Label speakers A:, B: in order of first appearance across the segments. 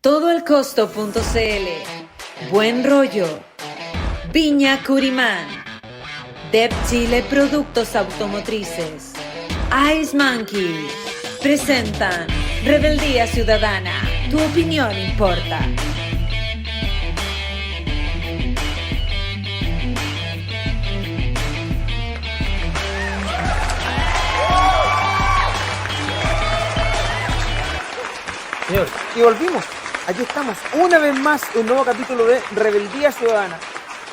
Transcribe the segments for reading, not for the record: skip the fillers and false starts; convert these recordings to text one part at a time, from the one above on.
A: Todoelcosto.cl, Buen Rollo, Viña Curimán, Dev Chile Productos Automotrices, Ice Monkey, presentan Rebeldía Ciudadana, tu opinión importa.
B: Señor, y volvimos. Aquí estamos, una vez más, un nuevo capítulo de Rebeldía Ciudadana.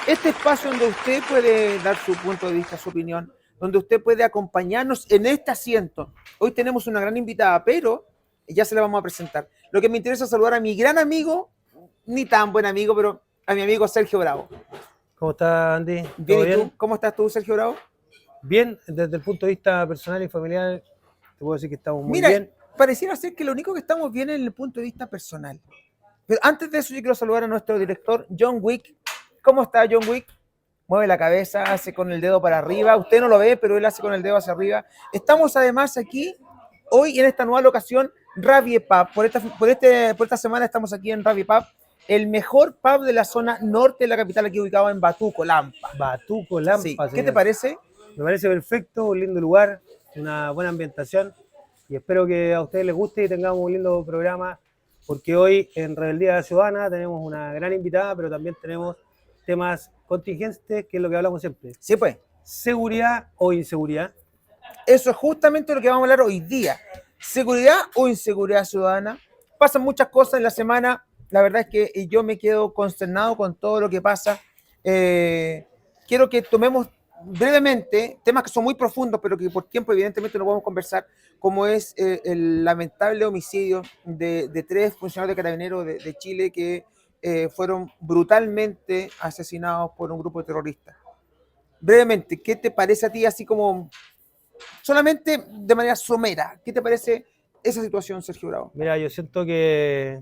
B: Este espacio donde usted puede dar su punto de vista, su opinión, donde usted puede acompañarnos en este asiento. Hoy tenemos una gran invitada, pero ya se la vamos a presentar. Lo que me interesa es saludar a mi gran amigo, ni tan buen amigo, pero a mi amigo Sergio Bravo.
C: ¿Cómo estás, Andy? ¿Todo
B: Bien, ¿y
C: bien?
B: tú? ¿Cómo estás tú, Sergio Bravo?
C: Bien, desde el punto de vista personal y familiar, te puedo decir que estamos muy
B: Mira,
C: bien.
B: pareciera ser que lo único que estamos bien es en el punto de vista personal. Pero antes de eso yo quiero saludar a nuestro director, John Wick. ¿Cómo está John Wick? Mueve la cabeza, hace con el dedo para arriba. Usted no lo ve, pero él hace con el dedo hacia arriba. Estamos además aquí, hoy en esta nueva locación, Rabie Pub. Por esta semana estamos aquí en Rabie Pub, el mejor pub de la zona norte de la capital, aquí ubicado en Batuco, Lampa.
C: Batuco, Lampa,
B: Sí.
C: señor.
B: ¿Qué te parece?
C: Me parece perfecto, un lindo lugar, una buena ambientación y espero que a ustedes les guste y tengamos un lindo programa porque hoy en Rebeldía Ciudadana tenemos una gran invitada, pero también tenemos temas contingentes, que es lo que hablamos siempre.
B: Sí, pues.
C: Seguridad o inseguridad.
B: Eso es justamente lo que vamos a hablar hoy día. ¿Seguridad o inseguridad ciudadana? Pasan muchas cosas en la semana. La verdad es que yo me quedo consternado con todo lo que pasa. Quiero que tomemos brevemente temas que son muy profundos, pero que por tiempo evidentemente no podemos conversar, como es el lamentable homicidio de 3 funcionarios de Carabineros de Chile que fueron brutalmente asesinados por un grupo de terroristas. Brevemente, ¿qué te parece a ti, así como solamente de manera somera, qué te parece esa situación, Sergio Bravo?
C: Mira, yo siento que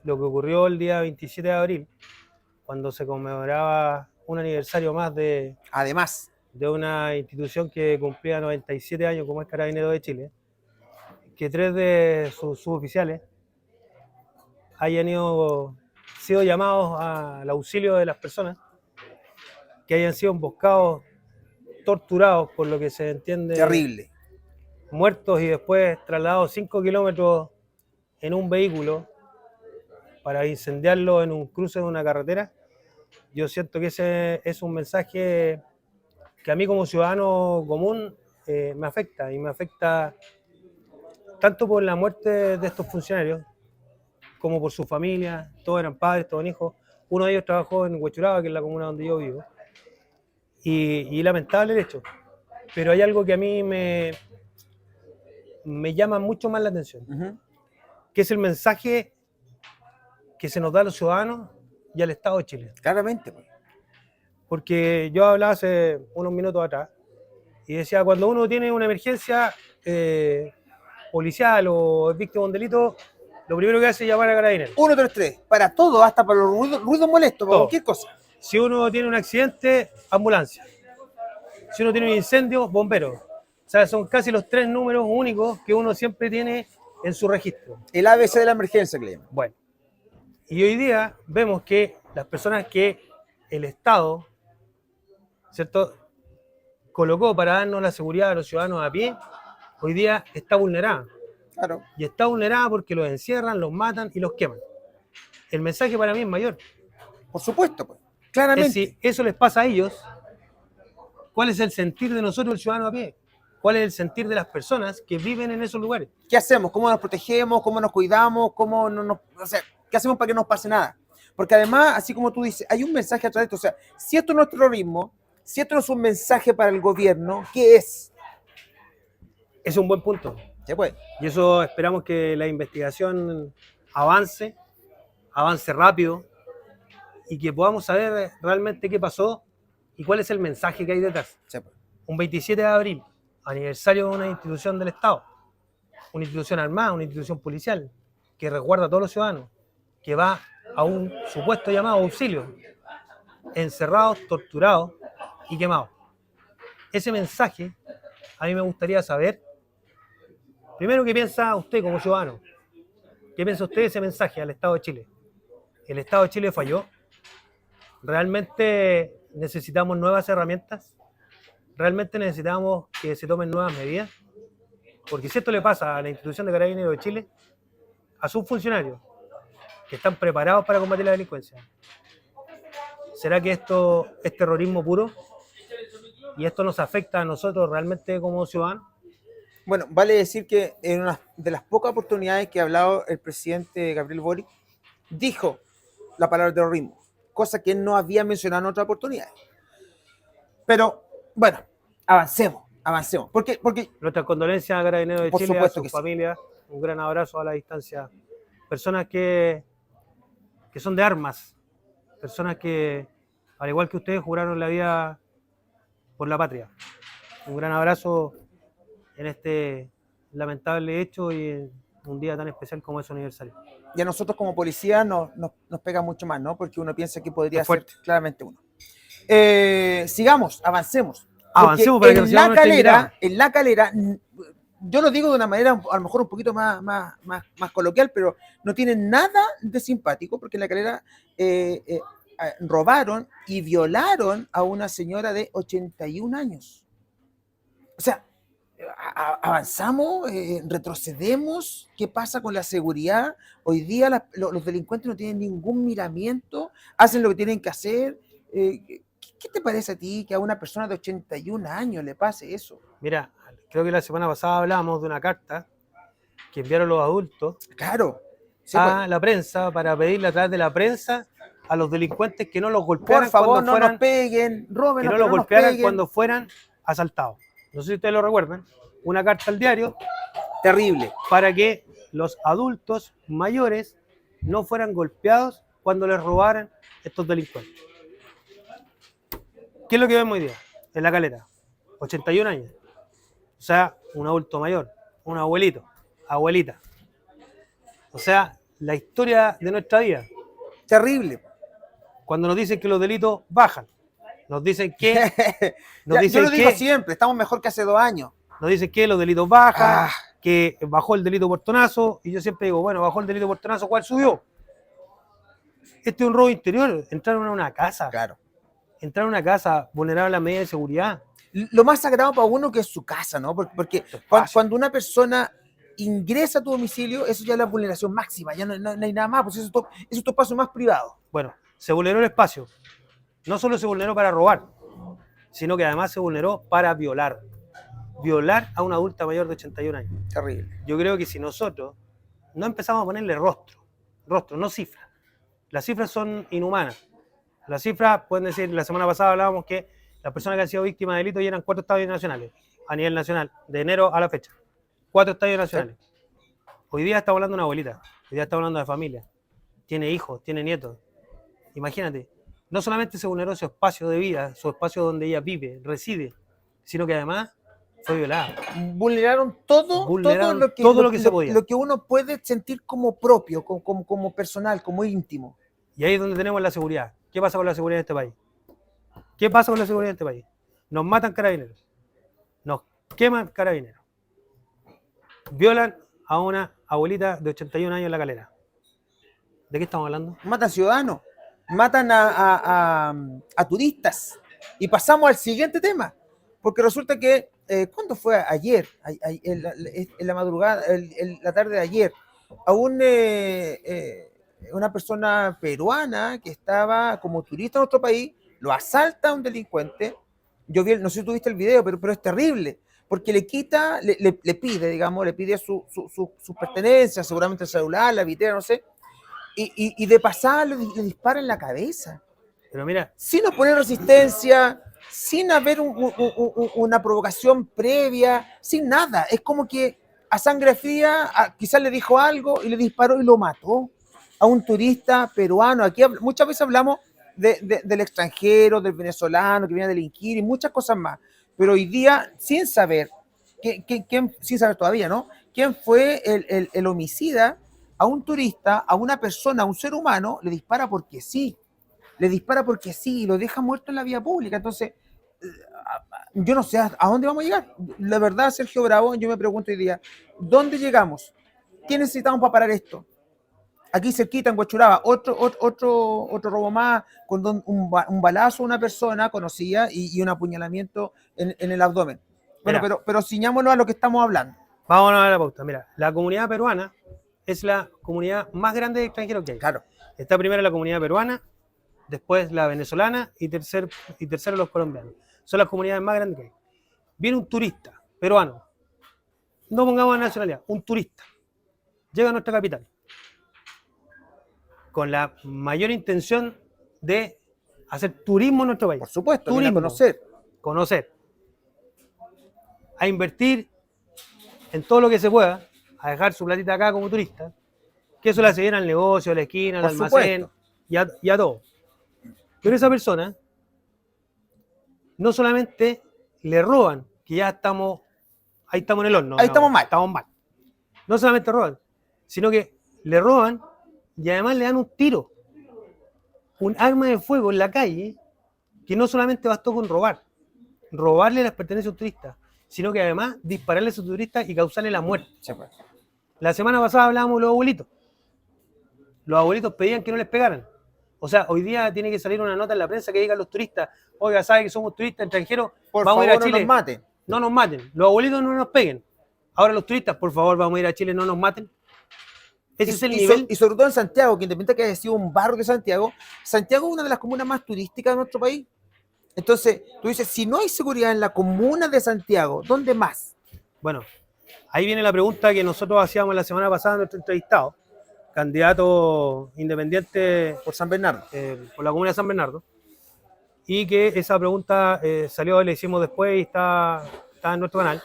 C: lo que ocurrió el día 27 de abril, cuando se conmemoraba un aniversario más
B: Además,
C: de una institución que cumplía 97 años como es Carabineros de Chile, que 3 de sus suboficiales hayan sido llamados al auxilio de las personas, que hayan sido emboscados, torturados, por lo que se entiende,
B: terrible.
C: muertos y después trasladados 5 kilómetros en un vehículo para incendiarlo en un cruce de una carretera. Yo siento que ese es un mensaje que a mí como ciudadano común me afecta, y me afecta tanto por la muerte de estos funcionarios como por su familia. Todos eran padres, todos hijos. Uno de ellos trabajó en Huechuraba, que es la comuna donde yo vivo, y lamentable el hecho. Pero hay algo que a mí me llama mucho más la atención, que es el mensaje que se nos da a los ciudadanos y al Estado de Chile.
B: Claramente, pues.
C: Porque yo hablaba hace unos minutos atrás y decía, cuando uno tiene una emergencia policial o es víctima de un delito, lo primero que hace es llamar a Carabineros.
B: 133, para todo, hasta para los ruidos molestos, para
C: Todo.
B: cualquier cosa.
C: Si uno tiene un accidente, ambulancia. Si uno tiene un incendio, bomberos. O sea, son casi los 3 números únicos que uno siempre tiene en su registro.
B: El ABC de la emergencia, que le llaman.
C: Bueno, y hoy día vemos que las personas que el Estado, ¿cierto?, colocó para darnos la seguridad a los ciudadanos a pie, hoy día está vulnerada.
B: Claro.
C: Y está vulnerada porque los encierran, los matan y los queman. El mensaje para mí es mayor.
B: Por supuesto, pues. Claramente.
C: Es si eso les pasa a ellos, ¿cuál es el sentir de nosotros, el ciudadano a pie? ¿Cuál es el sentir de las personas que viven en esos lugares?
B: ¿Qué hacemos? ¿Cómo nos protegemos? ¿Cómo nos cuidamos? ¿Cómo no nos, o sea, ¿qué hacemos para que no nos pase nada? Porque además, así como tú dices, hay un mensaje a través de esto. O sea, si esto no es terrorismo, si esto no es un mensaje para el gobierno, ¿qué es?
C: Es un buen punto.
B: Se puede.
C: Y eso esperamos que la investigación avance rápido y que podamos saber realmente qué pasó y cuál es el mensaje que hay detrás.
B: Se puede.
C: Un 27 de abril, aniversario de una institución del Estado, una institución armada, una institución policial, que resguarda a todos los ciudadanos, que va a un supuesto llamado auxilio, encerrados, torturados y quemados. Ese mensaje, a mí me gustaría saber, primero, qué piensa usted como ciudadano, ¿Qué piensa usted de ese mensaje al Estado de Chile? ¿El Estado de Chile falló? ¿Realmente necesitamos nuevas herramientas? ¿Realmente necesitamos que se tomen nuevas medidas? Porque si esto le pasa a la institución de Carabineros de Chile, a sus funcionarios que están preparados para combatir la delincuencia, ¿será que esto es terrorismo puro? ¿Y esto nos afecta a nosotros realmente como ciudadanos?
B: Bueno, vale decir que en una de las pocas oportunidades que ha hablado el presidente Gabriel Boric, dijo la palabra terrorismo, cosa que él no había mencionado en otras oportunidades. Pero, bueno, avancemos. Porque
C: Nuestras condolencias a Carabineros de
B: Por
C: Chile, a
B: supuesto
C: sus
B: que sí.
C: familias, un gran abrazo a la distancia. Personas que son de armas, personas que, al igual que ustedes, juraron la vida por la patria. Un gran abrazo en este lamentable hecho y en un día tan especial como es su aniversario.
B: y a nosotros como policía nos pega mucho más, ¿no? Porque uno piensa que podría
C: Es
B: ser
C: fuerte.
B: claramente uno. Sigamos, avancemos.
C: Avancemos
B: Porque
C: para que
B: en
C: el ciudadano
B: la
C: esté
B: calera,
C: invitado.
B: en la calera, yo lo digo de una manera a lo mejor un poquito más coloquial, pero no tienen nada de simpático, porque en la calera robaron y violaron a una señora de 81 años. O sea, avanzamos, retrocedemos. ¿Qué pasa con la seguridad? Hoy día los delincuentes no tienen ningún miramiento, hacen lo que tienen que hacer. ¿Qué te parece a ti que a una persona de 81 años le pase eso?
C: Mira, creo que la semana pasada hablábamos de una carta que enviaron los adultos
B: Claro. Sí,
C: a la prensa para pedirle a través de la prensa a los delincuentes que no los
B: por
C: golpearan
B: favor,
C: cuando
B: no
C: fueran,
B: nos peguen,
C: que
B: róbenos,
C: no
B: pero
C: los
B: no nos
C: golpearan
B: peguen.
C: cuando fueran asaltados. No sé si ustedes lo recuerdan, una carta al diario
B: Terrible.
C: para que los adultos mayores no fueran golpeados cuando les robaran estos delincuentes. ¿Qué es lo que vemos hoy día en la calera? 81 años. O sea, un adulto mayor, un abuelito, abuelita. O sea, la historia de nuestra vida.
B: Terrible.
C: Cuando nos dicen que los delitos bajan, nos dicen que,
B: Yo lo digo siempre, estamos mejor que hace 2 años.
C: nos dicen que los delitos bajan,
B: Ah,
C: que bajó el delito portonazo, y yo siempre digo, bueno, bajó el delito portonazo, ¿cuál subió? Este es un robo interior, entraron a una casa,
B: claro.
C: entraron a una casa, vulneraron las medidas de seguridad.
B: Lo más sagrado para uno que es su casa, ¿no? Porque
C: espacio.
B: cuando una persona ingresa a tu domicilio, eso ya es la vulneración máxima, ya no hay nada más, pues eso es tu espacio más privado.
C: Bueno, se vulneró el espacio. No solo se vulneró para robar, sino que además se vulneró para violar. Violar a una adulta mayor de 81 años.
B: Terrible.
C: Yo creo que si nosotros no empezamos a ponerle rostro, no cifras. Las cifras son inhumanas. Las cifras, pueden decir, la semana pasada hablábamos que las personas que han sido víctimas de delitos ya eran 4 estadios nacionales, a nivel nacional, de enero a la fecha. 4 estadios nacionales. Hoy día estamos hablando de una abuelita, hoy día estamos hablando de familia. Tiene hijos, tiene nietos. Imagínate, no solamente se vulneró su espacio de vida, su espacio donde ella vive, reside, sino que además fue violada.
B: Vulneraron todo
C: todo lo que se podía.
B: Lo que uno puede sentir como propio, como personal, como íntimo.
C: Y ahí es donde tenemos la seguridad. ¿Qué pasa con la seguridad en este país? ¿Qué pasa con la seguridad en este país? Nos matan carabineros, nos queman carabineros, violan a una abuelita de 81 años en La Calera. ¿De qué estamos hablando?
B: Matan ciudadanos, matan a turistas. Y pasamos al siguiente tema, porque resulta que, ¿cuándo fue? Ayer, en la madrugada, la tarde de ayer, a una persona peruana que estaba como turista en nuestro país, lo asalta un delincuente. Yo vi, no sé si tú viste el video, pero es terrible, porque le quita, le pide sus pertenencias, seguramente el celular, la billetera, no sé, y de pasada le dispara en la cabeza,
C: Pero mira,
B: sin oponer resistencia, sin haber una provocación previa, sin nada. Es como que a sangre fría quizás le dijo algo y le disparó y lo mató a un turista peruano. Aquí muchas veces hablamos del extranjero, del venezolano que viene a delinquir y muchas cosas más. Pero hoy día, sin saber, sin saber todavía, ¿no? ¿Quién fue el homicida? A un turista, a una persona, a un ser humano, le dispara porque sí. Le dispara porque sí y lo deja muerto en la vía pública. Entonces, yo no sé a dónde vamos a llegar. La verdad, Sergio Bravo, yo me pregunto hoy día, ¿dónde llegamos? ¿Qué necesitamos para parar esto? aquí cerquita en Huachuraba, otro robo más, con un balazo a una persona conocida y un apuñalamiento en el abdomen. Bueno,
C: Mira.
B: pero ciñámonos a lo que estamos hablando.
C: Vamos a ver la pauta. Mira, la comunidad peruana es la comunidad más grande de extranjeros que hay.
B: Claro.
C: Está primero la comunidad peruana, después la venezolana y tercero los colombianos. Son las comunidades más grandes que hay. Viene un turista peruano, no pongamos nacionalidad, un turista, llega a nuestra capital con la mayor intención de hacer turismo en nuestro país.
B: Por supuesto,
C: turismo,
B: viene a
C: conocer, a invertir en todo lo que se pueda, a dejar su platita acá como turista, que eso le hace bien al negocio, a la esquina, al
B: Por
C: almacén y a todo. Pero esa persona no solamente le roban, que ya estamos, ahí estamos en el horno.
B: Ahí estamos mal.
C: Estamos mal. No solamente roban, sino que le roban y además le dan un tiro, un arma de fuego en la calle, que no solamente bastó con robarle las pertenencias a un turista, sino que además dispararle a esos turistas y causarle la muerte.
B: Sí, pues.
C: La semana pasada hablábamos de los abuelitos. Los abuelitos pedían que no les pegaran. O sea, hoy día tiene que salir una nota en la prensa que digan los turistas, oiga, sabe que somos turistas extranjeros,
B: Por
C: vamos
B: favor,
C: a ir a Chile.
B: no nos maten.
C: No nos maten. Los abuelitos no nos peguen. Ahora los turistas, por favor, vamos a ir a Chile, no nos maten. Ese es el nivel.
B: Y sobre todo en Santiago, que independientemente que haya sido un barrio de Santiago, Santiago es una de las comunas más turísticas de nuestro país. Entonces, tú dices, si no hay seguridad en la comuna de Santiago, ¿dónde más?
C: Bueno, ahí viene la pregunta que nosotros hacíamos la semana pasada a nuestro entrevistado, candidato independiente
B: Por San Bernardo.
C: por la comuna de San Bernardo, y que esa pregunta salió y la hicimos después y está en nuestro canal.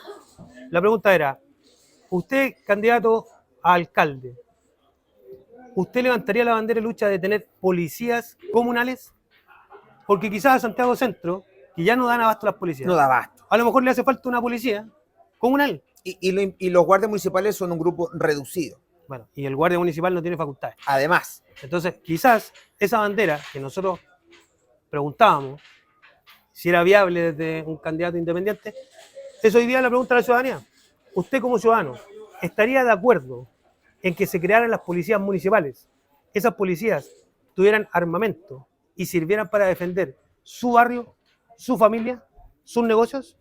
C: La pregunta era, usted, candidato a alcalde, ¿usted levantaría la bandera de lucha de tener policías comunales? Porque quizás a Santiago Centro, que ya no dan abasto las policías,
B: No da abasto.
C: a lo mejor le hace falta una policía comunal.
B: Y los guardias municipales son un grupo reducido.
C: Bueno, y el guardia municipal no tiene facultades.
B: Además,
C: Entonces, quizás esa bandera que nosotros preguntábamos si era viable desde un candidato independiente, es hoy día la pregunta de la ciudadanía. Usted como ciudadano, ¿estaría de acuerdo en que se crearan las policías municipales? Esas policías tuvieran armamento y sirvieran para defender su barrio, su familia, sus negocios.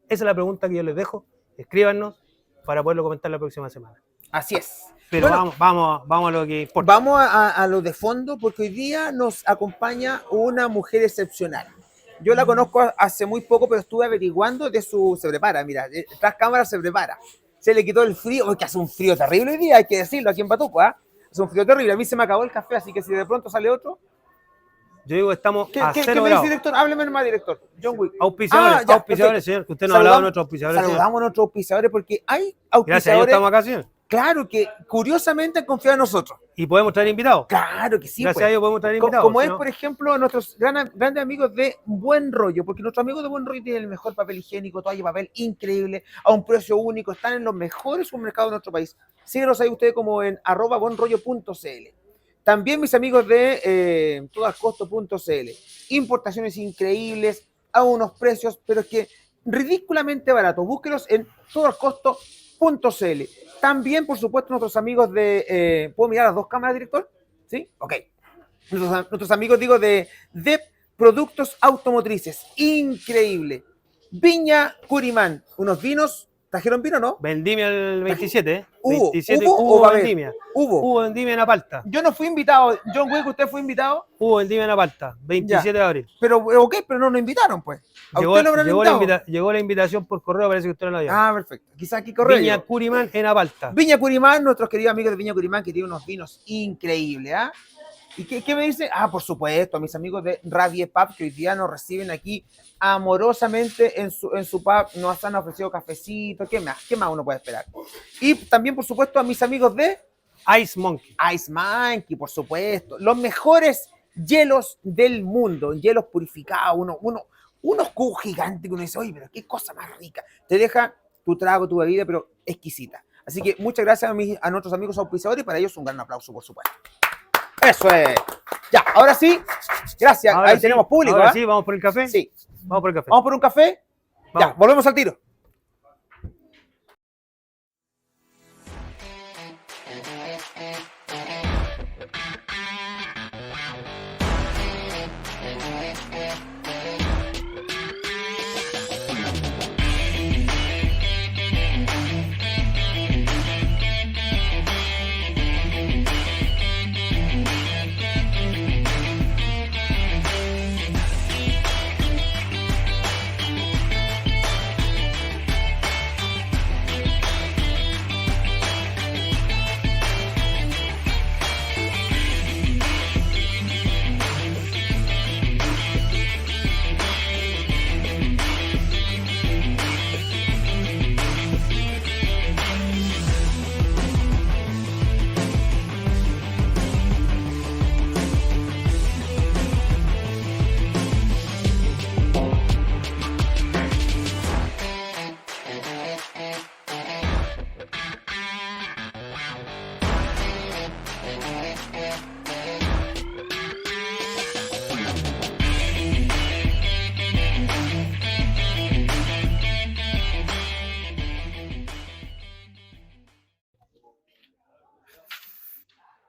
C: Esa es la pregunta que yo les dejo. Escríbanos para poderlo comentar la próxima semana.
B: así es.
C: Pero
B: Bueno,
C: vamos a lo que importa.
B: vamos a lo de fondo, porque hoy día nos acompaña una mujer excepcional. Yo la conozco hace muy poco, pero estuve averiguando de su... Se prepara, mira, tras cámaras se prepara. Se le quitó el frío, porque hace un frío terrible hoy día, hay que decirlo, aquí en Batuco, ¿ah? Hace un frío terrible. A mí se me acabó el café, así que si de pronto sale otro...
C: Yo digo que estamos a
B: ¿Qué
C: 0
B: me dice,
C: grados.
B: director? Hábleme más, director. John Wick.
C: Auspiciadores,
B: ya,
C: auspiciadores,
B: perfecto.
C: señor, que usted nos ha hablado de nuestros auspiciadores. Señor.
B: Saludamos a nuestros auspiciadores, porque hay
C: Gracias a Dios
B: auspiciadores,
C: estamos acá, señor.
B: claro, que curiosamente han confiado en nosotros.
C: Y podemos traer invitados.
B: Claro que sí.
C: Gracias
B: pues.
C: a Dios podemos traer
B: Co-
C: invitados.
B: Como
C: si
B: es,
C: no-
B: por ejemplo, nuestros grandes amigos de Buen Rollo, porque nuestros amigos de Buen Rollo tienen el mejor papel higiénico, toalla de papel increíble, a un precio único, están en los mejores supermercados de nuestro país. Síguenos ahí ustedes como en @buenrollo.cl. También mis amigos de todascosto.cl. Importaciones increíbles, a unos precios, pero es que ridículamente baratos. Búsquenos en todascosto.cl. También, por supuesto, nuestros amigos de... ¿Puedo mirar las dos cámaras, director? ¿Sí? Ok. Nuestros amigos, digo, de Productos Automotrices. Increíble. Viña Curimán. Unos vinos. ¿Trajeron vino, no?
C: Vendimia el 27, ¿eh?
B: ¿Hubo?
C: 27
B: ¿Hubo o
C: hubo
B: va a haber?
C: vendimia.
B: Hubo.
C: Hubo vendimia en Apalta.
B: Yo no fui invitado. John Wick, ¿usted fue invitado?
C: Hubo vendimia en Apalta, 27 de abril.
B: Pero, ok, pero no nos invitaron, pues. ¿A usted lo habrán invitado?
C: Llegó la invitación por correo, parece que usted no la vio.
B: Ah, perfecto. Quizás aquí correo.
C: Viña Curimán en Apalta.
B: Viña Curimán, nuestros queridos amigos de Viña Curimán, que tienen unos vinos increíbles, ¿ah? ¿Y qué me dice? Ah, por supuesto, a mis amigos de Radie Pub, que hoy día nos reciben aquí amorosamente en su pub, nos han ofrecido cafecito, ¿qué más? ¿Qué más uno puede esperar? Y también, por supuesto, a mis amigos de
C: Ice Monkey.
B: Ice Monkey, por supuesto, los mejores hielos del mundo, hielos purificados, unos cubos gigantes que uno dice, oye, pero qué cosa más rica. Te deja tu trago, tu bebida, pero exquisita. Así que muchas gracias a nuestros amigos auspiciadores y para ellos un gran aplauso, por supuesto. Eso es. Ya, ahora sí. Gracias.
C: Ahora
B: Ahí
C: sí,
B: tenemos público.
C: Ahora
B: ¿ah?
C: sí, vamos por el café.
B: Sí.
C: Vamos por el café.
B: ¿Vamos por un café?
C: Vamos.
B: Ya, volvemos al tiro.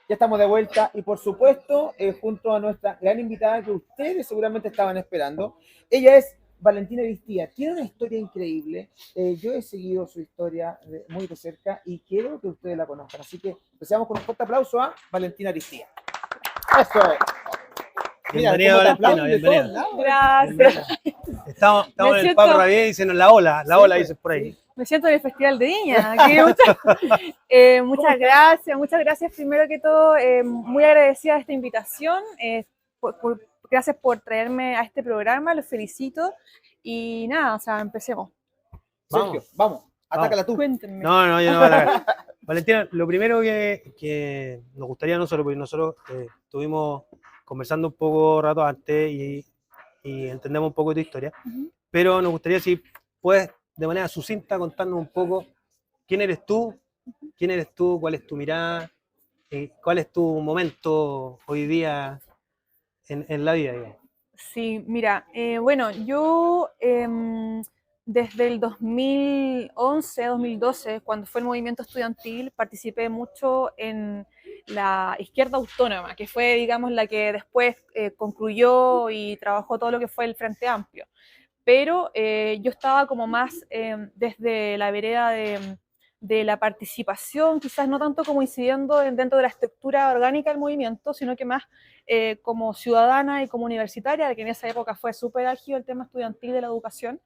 B: Ya estamos de vuelta y por supuesto junto a nuestra gran invitada que ustedes seguramente estaban esperando. Ella es Valentina Aristía. Tiene una historia increíble. Yo he seguido su historia muy de cerca y quiero que ustedes la conozcan. Así que empezamos con un fuerte aplauso a Valentina Aristía. Eso es. Mira,
C: Bienvenida,
B: cómo te
C: Valentina,
B: aplauden de
C: bienvenida.
B: todos lados.
D: Gracias.
C: Estamos
D: Me
C: en el
D: siento-
C: Pablo Rabier y dicen la ola
B: Sí, pues,
C: dices por ahí.
B: sí.
D: Me siento en el Festival de Viña. Muchas gracias primero que todo. Muy agradecida de esta invitación. Gracias por traerme a este programa, los felicito. Y nada, o sea, empecemos.
B: Sergio, vamos, atácala tú.
D: Cuéntenme.
C: No, yo no voy a atacar. Valentina, lo primero que nos gustaría a nosotros, porque nosotros estuvimos conversando un poco rato antes y entendemos un poco de tu historia,
D: Ujú.
C: pero nos gustaría si puedes de manera sucinta contarnos un poco quién eres tú, cuál es tu mirada, cuál es tu momento hoy día en la vida, digamos.
D: Sí, mira, bueno, yo desde el 2011, 2012, cuando fue el movimiento estudiantil, participé mucho en la izquierda autónoma, que fue, digamos, la que después concluyó y trabajó todo lo que fue el Frente Amplio. Pero yo estaba como más desde la vereda de la participación, quizás no tanto como incidiendo dentro de la estructura orgánica del movimiento, sino que más como ciudadana y como universitaria, que en esa época fue súper álgido el tema estudiantil de la educación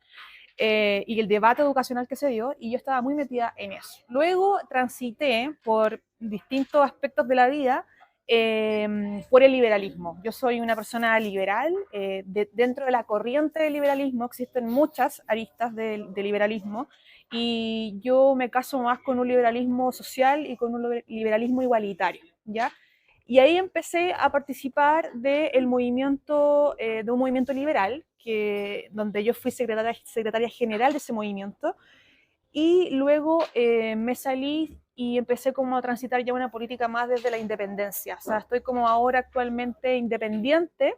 D: y el debate educacional que se dio, y yo estaba muy metida en eso. Luego transité por distintos aspectos de la vida por el liberalismo. Yo soy una persona liberal. Dentro de la corriente del liberalismo existen muchas aristas del liberalismo, y yo me caso más con un liberalismo social y con un liberalismo igualitario, ¿ya? Y ahí empecé a participar de un movimiento liberal, donde yo fui secretaria general de ese movimiento, y luego me salí y empecé como a transitar ya una política más desde la independencia. O sea, estoy como ahora actualmente independiente,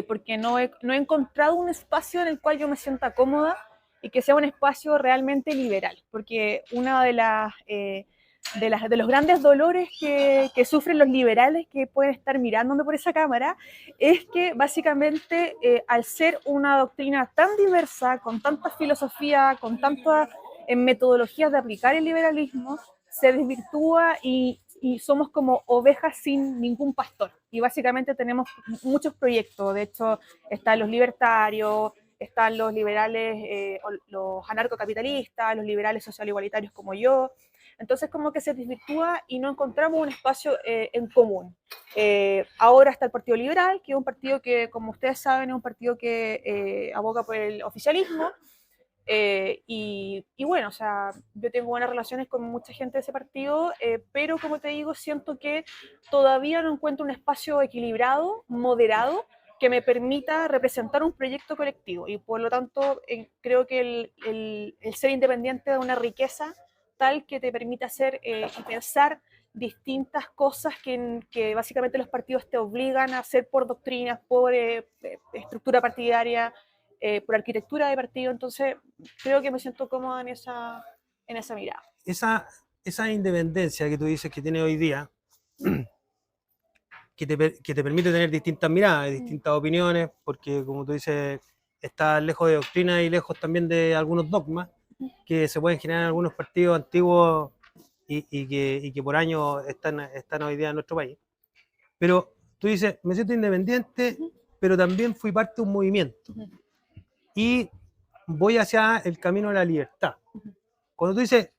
D: porque no he encontrado un espacio en el cual yo me sienta cómoda y que sea un espacio realmente liberal, porque una de los grandes dolores que sufren los liberales que pueden estar mirándome por esa cámara es que básicamente al ser una doctrina tan diversa, con tanta filosofía, con tantas metodologías de aplicar el liberalismo, se desvirtúa y somos como ovejas sin ningún pastor. Y básicamente tenemos muchos proyectos. De hecho, están los libertarios, están los liberales, los anarcocapitalistas, los liberales social igualitarios como yo. Entonces como que se desvirtúa y no encontramos un espacio en común. Ahora está el Partido Liberal, que es un partido que, como ustedes saben, es un partido que aboga por el oficialismo. Y bueno, o sea, yo tengo buenas relaciones con mucha gente de ese partido, pero como te digo, siento que todavía no encuentro un espacio equilibrado, moderado, que me permita representar un proyecto colectivo. Y por lo tanto, creo que el ser independiente da una riqueza tal que te permite hacer y pensar distintas cosas que básicamente los partidos te obligan a hacer por doctrinas, por estructura partidaria, por arquitectura de partido. Entonces creo que me siento cómoda en esa mirada.
C: Esa independencia que tú dices que tiene hoy día, que te permite tener distintas miradas, distintas opiniones, porque como tú dices, está lejos de doctrina y lejos también de algunos dogmas que se pueden generar en algunos partidos antiguos y que por años están hoy día en nuestro país. Pero tú dices, me siento independiente, pero también fui parte de un movimiento. Y voy hacia el camino de la libertad. Cuando tú dices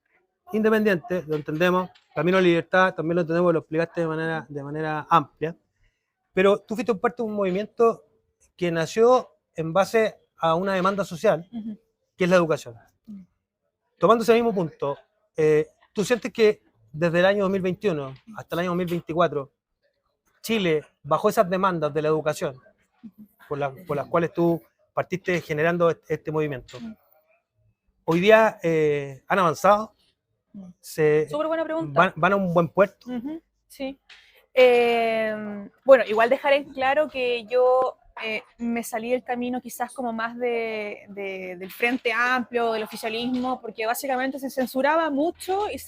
C: independiente, lo entendemos, camino a la libertad, también lo entendemos, lo explicaste de manera amplia, pero tú fuiste parte de un movimiento que nació en base a una demanda social, que es la educación. Tomando ese mismo punto, ¿tú sientes que desde el año 2021 hasta el año 2024 Chile, bajo esas demandas de la educación, por las cuales tú partiste generando este movimiento, hoy día han avanzado?
D: Súper buena pregunta.
C: ¿Van a un buen puerto?
D: Sí. Bueno, igual dejar en claro que yo me salí del camino quizás como más del Frente Amplio, del oficialismo, porque básicamente se censuraba mucho y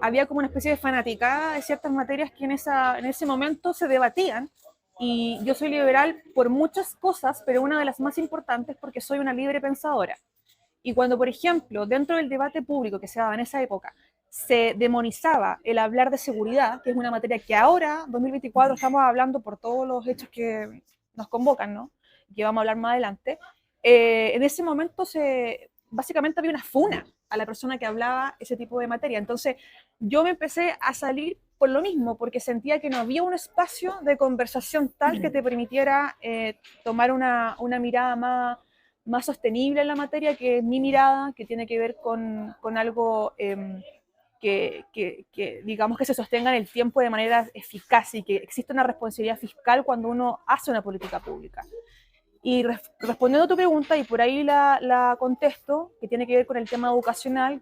D: había como una especie de fanaticada de ciertas materias que en ese momento se debatían. Y yo soy liberal por muchas cosas, pero una de las más importantes porque soy una libre pensadora. Y cuando, por ejemplo, dentro del debate público que se daba en esa época, se demonizaba el hablar de seguridad, que es una materia que ahora, 2024, estamos hablando por todos los hechos que nos convocan, ¿no? Que vamos a hablar más adelante. En ese momento básicamente había una funa a la persona que hablaba ese tipo de materia. Entonces yo me empecé a salir por lo mismo, porque sentía que no había un espacio de conversación tal que te permitiera tomar una mirada más sostenible en la materia, que es mi mirada, que tiene que ver con algo que digamos que se sostenga en el tiempo de manera eficaz y que existe una responsabilidad fiscal cuando uno hace una política pública. Y respondiendo a tu pregunta, y por ahí la contesto, que tiene que ver con el tema educacional,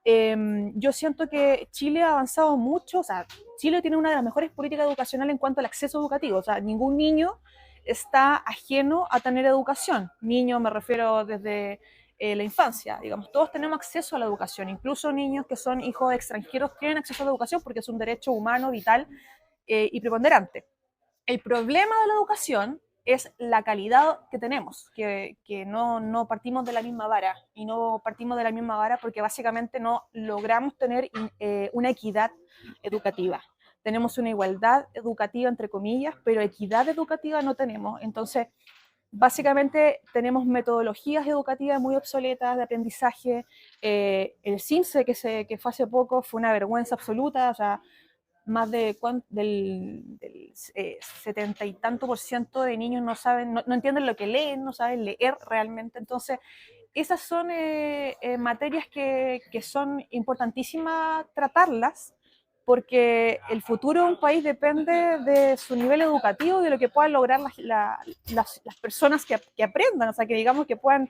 D: yo siento que Chile ha avanzado mucho, o sea, Chile tiene una de las mejores políticas educacionales en cuanto al acceso educativo, o sea, ningún niño está ajeno a tener educación. Niño me refiero desde la infancia, digamos, todos tenemos acceso a la educación, incluso niños que son hijos de extranjeros tienen acceso a la educación porque es un derecho humano, vital y preponderante. El problema de la educación es la calidad que tenemos, que no partimos de la misma vara, y no partimos de la misma vara porque básicamente no logramos tener una equidad educativa. Tenemos una igualdad educativa, entre comillas, pero equidad educativa no tenemos. Entonces, básicamente tenemos metodologías educativas muy obsoletas de aprendizaje. El CIMSE que fue hace poco fue una vergüenza absoluta, o sea, más del 70 y tanto por ciento de niños no saben, no entienden lo que leen, no saben leer realmente. Entonces, esas son materias que son importantísimas tratarlas, porque el futuro de un país depende de su nivel educativo y de lo que puedan lograr las personas que aprendan, o sea, que digamos que puedan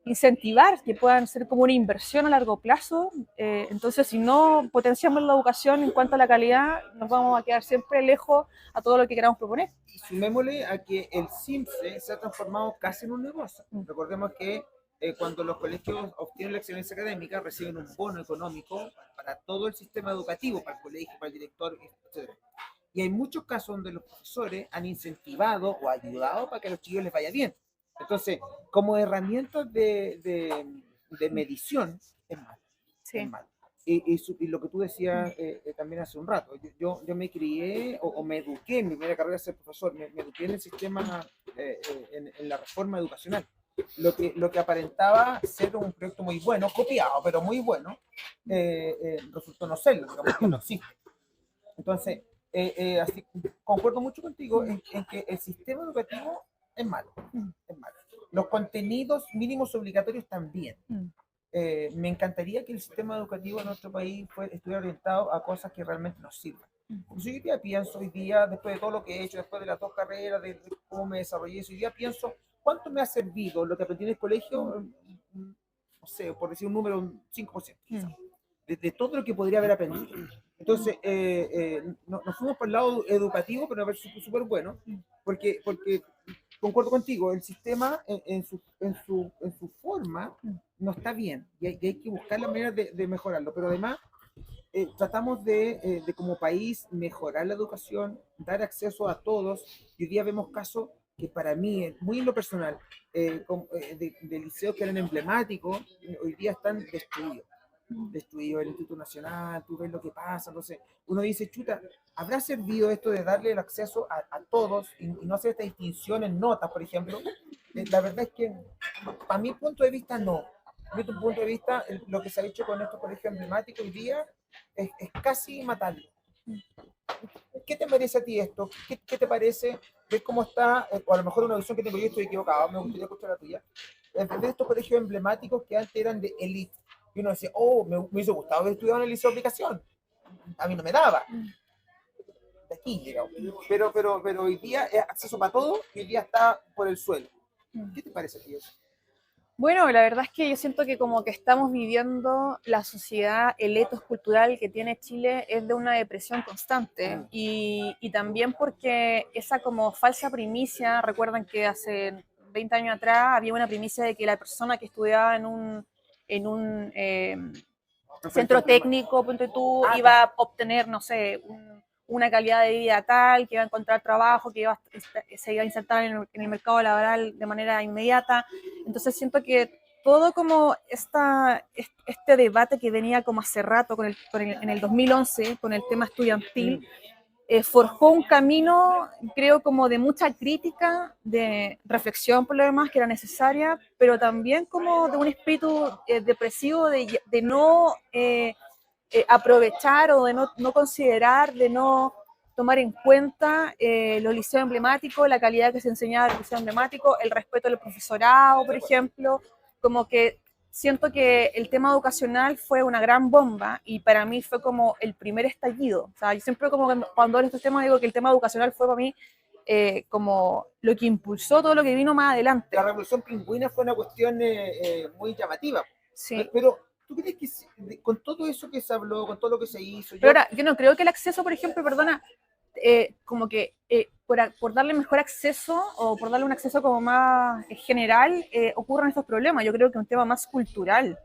D: incentivar, que puedan ser como una inversión a largo plazo. Entonces, si no potenciamos la educación en cuanto a la calidad, nos vamos a quedar siempre lejos a todo lo que queramos proponer.
B: Y sumémosle a que el CIMSE se ha transformado casi en un negocio. Recordemos que cuando los colegios obtienen la excelencia académica, reciben un bono económico para todo el sistema educativo, para el colegio, para el director, etc. Y hay muchos casos donde los profesores han incentivado o ayudado para que a los chicos les vaya bien. Entonces, como herramientas de medición, es malo.
D: Sí.
B: Es malo. Y lo que tú decías también hace un rato, yo me crié o me eduqué en mi primera carrera de ser profesor, me eduqué en el sistema, en la reforma educacional. Lo que aparentaba ser un proyecto muy bueno, copiado, pero muy bueno, resultó no serlo, digamos que no existe. Entonces, así, concuerdo mucho contigo en que el sistema educativo es malo, es malo. Los contenidos mínimos obligatorios también. Me encantaría que el sistema educativo en nuestro país estuviera orientado a cosas que realmente nos sirvan. Porque hoy día pienso, después de todo lo que he hecho, después de las 2 carreras, de cómo me desarrollé, hoy día pienso, ¿cuánto me ha servido lo que aprendí en el colegio? No sé, por decir un número, un 5%, quizás, de todo lo que podría haber aprendido. Entonces, nos fuimos por el lado educativo, pero me parece súper bueno, porque concuerdo contigo, el sistema en su forma no está bien y hay que buscar la manera de mejorarlo, pero además tratamos de como país mejorar la educación, dar acceso a todos, y hoy día vemos casos que para mí, muy en lo personal, de liceos que eran emblemáticos, hoy día están destruido el Instituto Nacional, tú ves lo que pasa, entonces uno dice, chuta, ¿habrá servido esto de darle el acceso a todos y no hacer esta distinción en notas, por ejemplo? La verdad es que, para mi punto de vista, no. Desde mi punto de vista, lo que se ha hecho con estos colegios emblemáticos hoy día es casi matarlo. ¿Qué te parece a ti esto? ¿Qué te parece? ¿Ves cómo está? O a lo mejor una visión que tengo yo, estoy equivocado, me gustaría escuchar la tuya. De estos colegios emblemáticos que antes eran de élite. Y uno decía, oh, me hubiese gustado haber estudiado en el liceo de aplicación. A mí no me daba. De aquí, digamos. Pero hoy día es acceso para todo y hoy día está por el suelo. ¿Qué te parece a ti eso?
D: Bueno, la verdad es que yo siento que como que estamos viviendo la sociedad, el etos cultural que tiene Chile es de una depresión constante, y también porque esa como falsa primicia, recuerdan que hace 20 años atrás había una primicia de que la persona que estudiaba en un centro técnico, ponte tú,
B: Ah,
D: iba a obtener, no sé, una calidad de vida tal, que iba a encontrar trabajo, se iba a insertar en el mercado laboral de manera inmediata. Entonces siento que todo como este debate que venía como hace rato en el 2011 con el tema estudiantil, forjó un camino, creo, como de mucha crítica, de reflexión por lo demás, que era necesaria, pero también como de un espíritu depresivo de no aprovechar o de no considerar, de no tomar en cuenta los liceos emblemáticos, la calidad que se enseñaba en el liceo emblemático, el respeto al profesorado, por ejemplo, como que siento que el tema educacional fue una gran bomba y para mí fue como el primer estallido. O sea, yo siempre como cuando hablo de estos temas digo que el tema educacional fue para mí como lo que impulsó todo lo que vino más adelante.
B: La revolución pingüina fue una cuestión muy llamativa.
D: Sí.
B: Pero, ¿tú crees que con todo eso que se habló, con todo lo que se hizo...
D: Pero ahora, yo no creo que el acceso, por ejemplo, perdona, como que por darle mejor acceso o por darle un acceso como más general, ocurran estos problemas. Yo creo que es un tema más cultural.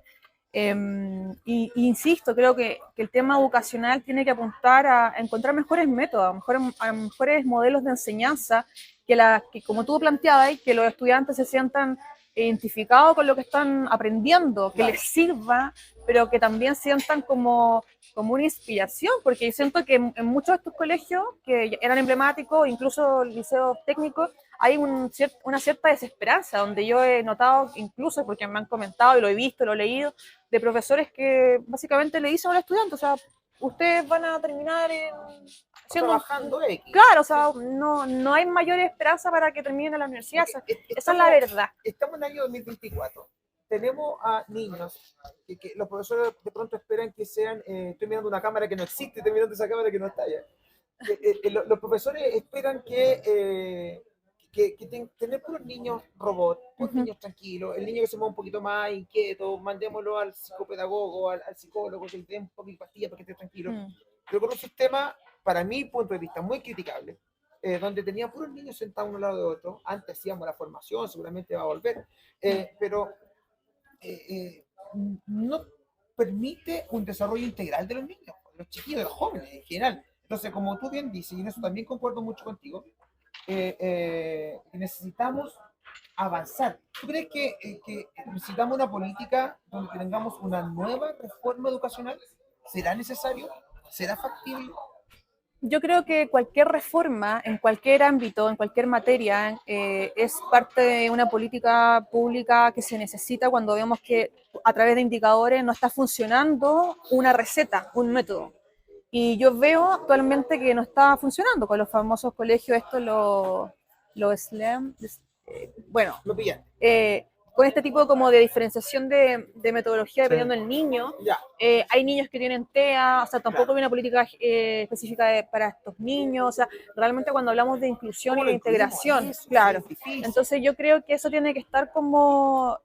D: Y insisto, creo que el tema educacional tiene que apuntar a encontrar mejores métodos, a mejores modelos de enseñanza, que como tú planteabas, que los estudiantes se sientan identificados con lo que están aprendiendo, que les sirva, pero que también sientan como una inspiración, porque yo siento que en muchos de estos colegios que eran emblemáticos, incluso liceos técnicos, hay una cierta desesperanza, donde yo he notado, incluso porque me han comentado y lo he visto, lo he leído, de profesores que básicamente le dicen a los estudiantes, o sea, ustedes van a terminar
B: trabajando X.
D: Claro, o sea, no hay mayor esperanza para que terminen la universidad, o sea, esa es la verdad.
B: Estamos en el año 2024. Tenemos a niños que los profesores de pronto esperan que sean, estoy mirando una cámara que no existe, estoy mirando esa cámara que no está allá. Los profesores esperan tener puros niños robots, puros niños tranquilos, el niño que se mueva un poquito más inquieto, mandémoslo al psicopedagogo, al psicólogo, que le dé un poco de pastilla para que esté tranquilo. Pero con un sistema, para mi punto de vista, muy criticable, donde tenía puros niños sentados uno al lado de otro. Antes hacíamos la formación, seguramente va a volver, pero no permite un desarrollo integral de los niños, de los chiquillos, de los jóvenes en general. Entonces, como tú bien dices, y en eso también concuerdo mucho contigo, necesitamos avanzar. ¿Tú crees que necesitamos una política donde tengamos una nueva reforma educacional? ¿Será necesario? ¿Será factible?
D: Yo creo que cualquier reforma en cualquier ámbito, en cualquier materia, es parte de una política pública que se necesita cuando vemos que a través de indicadores no está funcionando una receta, un método. Y yo veo actualmente que no está funcionando con los famosos colegios, los SLAM, bueno, con este tipo como de diferenciación de metodología dependiendo del niño. Hay niños que tienen TEA, o sea, tampoco hay una política específica para estos niños, o sea, realmente cuando hablamos de inclusión y de integración, claro. Entonces yo creo que eso tiene que estar como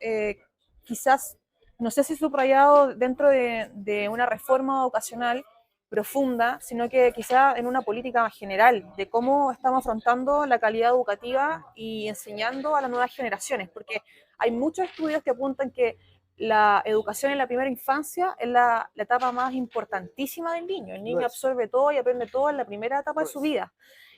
D: quizás, no sé si subrayado dentro de una reforma educacional profunda, sino que quizá en una política más general de cómo estamos afrontando la calidad educativa y enseñando a las nuevas generaciones, porque hay muchos estudios que apuntan que la educación en la primera infancia es la etapa más importantísima del niño. El niño absorbe todo y aprende todo en la primera etapa de su vida.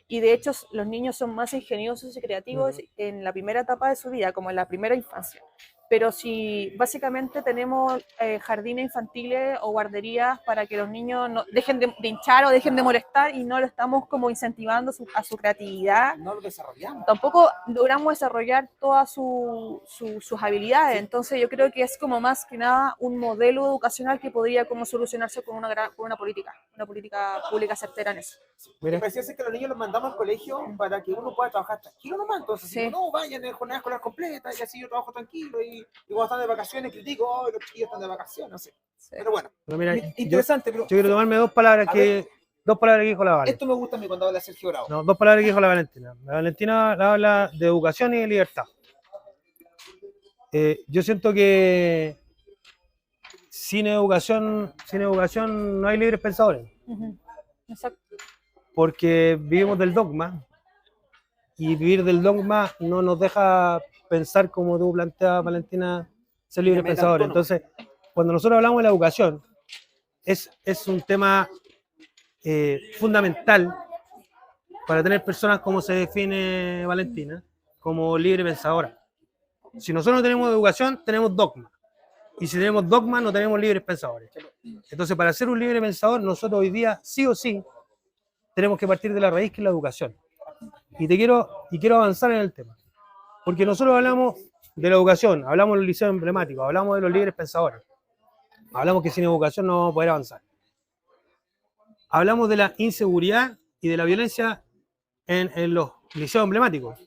D: Y de hecho los niños son más ingeniosos y creativos en la primera etapa de su vida, como en la primera infancia. Pero si básicamente tenemos jardines infantiles o guarderías para que los niños no dejen de hinchar o dejen de molestar y no lo estamos como incentivando a su creatividad,
B: no lo desarrollamos.
D: Tampoco logramos desarrollar todas sus habilidades. Entonces yo creo que es como más que nada un modelo educacional que podría como solucionarse con una política pública certera en eso.
B: Me parecía ser que los niños los mandamos al colegio para que uno pueda trabajar tranquilo nomás. Entonces, si no, vayan en jornada escolar completa y así yo trabajo tranquilo y cuando están de vacaciones critico, oh, los chiquillos están de vacaciones, no sé. Pero bueno,
C: mira,
B: interesante.
C: Yo quiero tomarme dos palabras que dijo la Vale.
B: Esto me gusta a mí cuando habla Sergio Bravo.
C: No, dos palabras que dijo la Valentina. La Valentina habla de educación y de libertad. Yo siento que sin educación no hay libres pensadores.
D: Exacto.
C: Porque vivimos del dogma y vivir del dogma no nos deja pensar como tú planteas, Valentina, ser libres pensadores. Entonces, cuando nosotros hablamos de la educación, es un tema fundamental para tener personas como se define Valentina, como libre pensadora. Si nosotros no tenemos educación, tenemos dogma. Y si tenemos dogma, no tenemos libres pensadores. Entonces, para ser un libre pensador, nosotros hoy día, sí o sí, tenemos que partir de la raíz, que es la educación. Y quiero avanzar en el tema. Porque nosotros hablamos de la educación, hablamos de los liceos emblemáticos, hablamos de los libres pensadores. Hablamos que sin educación no vamos a poder avanzar. Hablamos de la inseguridad y de la violencia en los liceos emblemáticos.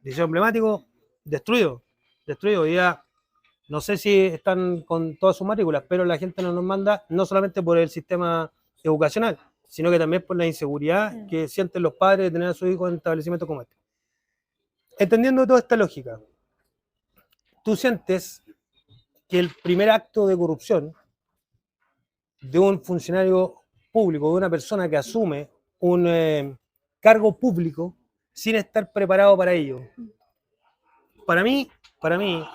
C: Liceo emblemático destruido. Hoy día, no sé si están con todas sus matrículas, pero la gente no nos manda, no solamente por el sistema educacional, sino que también por la inseguridad que sienten los padres de tener a sus hijos en establecimientos como este. Entendiendo toda esta lógica, ¿tú sientes que el primer acto de corrupción de un funcionario público, de una persona que asume un cargo público sin estar preparado para ello? Para mí,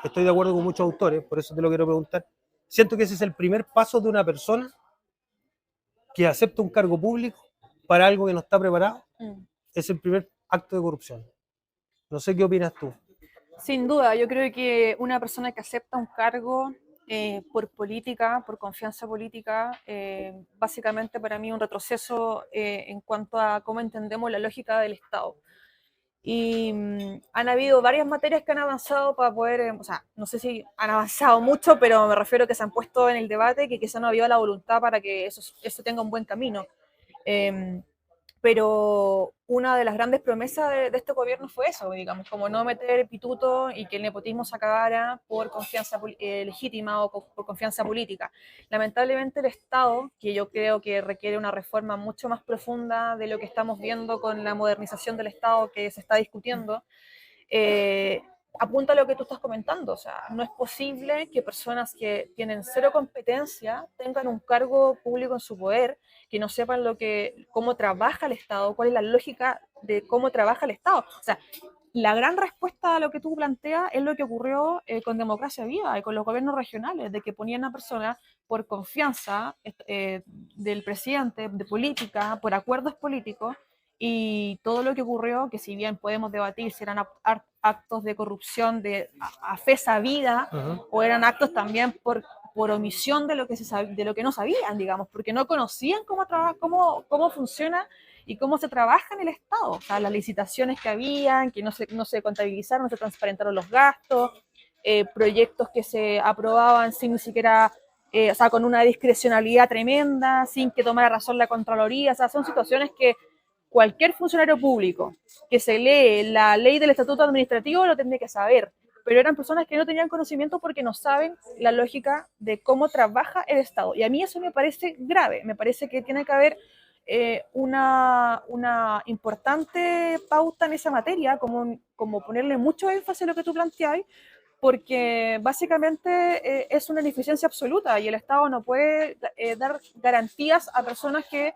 C: estoy de acuerdo con muchos autores, por eso te lo quiero preguntar, siento que ese es el primer paso de una persona que acepta un cargo público para algo que no está preparado, es el primer acto de corrupción. No sé qué opinas tú.
D: Sin duda, yo creo que una persona que acepta un cargo por política, por confianza política, básicamente para mí un retroceso en cuanto a cómo entendemos la lógica del Estado. Y han habido varias materias que han avanzado para poder, o sea, no sé si han avanzado mucho, pero me refiero a que se han puesto en el debate, que quizá no había la voluntad para que eso tenga un buen camino. Pero una de las grandes promesas de este gobierno fue eso, digamos, como no meter pituto y que el nepotismo se acabara por confianza legítima o por confianza política. Lamentablemente el Estado, que yo creo que requiere una reforma mucho más profunda de lo que estamos viendo con la modernización del Estado que se está discutiendo, apunta a lo que tú estás comentando. O sea, no es posible que personas que tienen cero competencia tengan un cargo público en su poder, que no sepan cómo trabaja el Estado, cuál es la lógica de cómo trabaja el Estado. O sea, la gran respuesta a lo que tú planteas es lo que ocurrió con Democracia Viva y con los gobiernos regionales, de que ponían a personas por confianza del presidente, de política, por acuerdos políticos, y todo lo que ocurrió, que si bien podemos debatir si eran actos de corrupción a fe sabida, o eran actos también por omisión de lo que no sabían, digamos, porque no conocían cómo funciona y cómo se trabaja en el Estado. O sea, las licitaciones que habían, que no se contabilizaron, no se transparentaron los gastos, proyectos que se aprobaban sin ni siquiera, o sea, con una discrecionalidad tremenda, sin que tomara razón la Contraloría. O sea, son situaciones que cualquier funcionario público que se lee la ley del estatuto administrativo lo tendría que saber, pero eran personas que no tenían conocimiento porque no saben la lógica de cómo trabaja el Estado. Y a mí eso me parece grave, me parece que tiene que haber una importante pauta en esa materia, como ponerle mucho énfasis a lo que tú planteas, porque básicamente es una ineficiencia absoluta y el Estado no puede dar garantías a personas que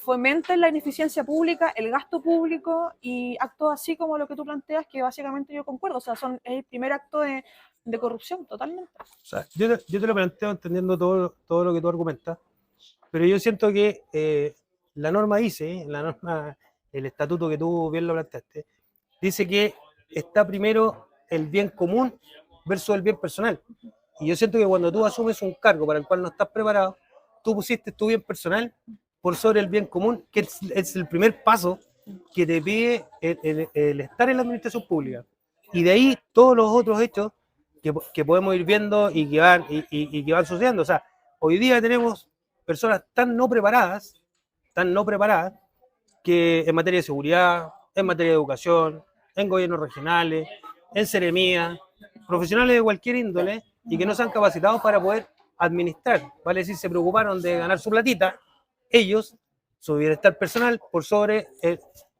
D: fomenten la ineficiencia pública, el gasto público y actos así como lo que tú planteas, que básicamente yo concuerdo. O sea, es el primer acto de corrupción, totalmente.
C: O sea, yo te lo planteo entendiendo todo lo que tú argumentas, pero yo siento que la norma dice, el estatuto que tú bien lo planteaste, dice que está primero el bien común versus el bien personal. Y yo siento que cuando tú asumes un cargo para el cual no estás preparado, tú pusiste tu bien personal por sobre el bien común, que es el primer paso que te pide el estar en la administración pública. Y de ahí todos los otros hechos que podemos ir viendo y que van sucediendo. O sea, hoy día tenemos personas tan no preparadas, que en materia de seguridad, en materia de educación, en gobiernos regionales, en seremía, profesionales de cualquier índole, y que no se han capacitado para poder administrar, vale decir, se preocuparon de ganar su platita, ellos, su bienestar personal, por sobre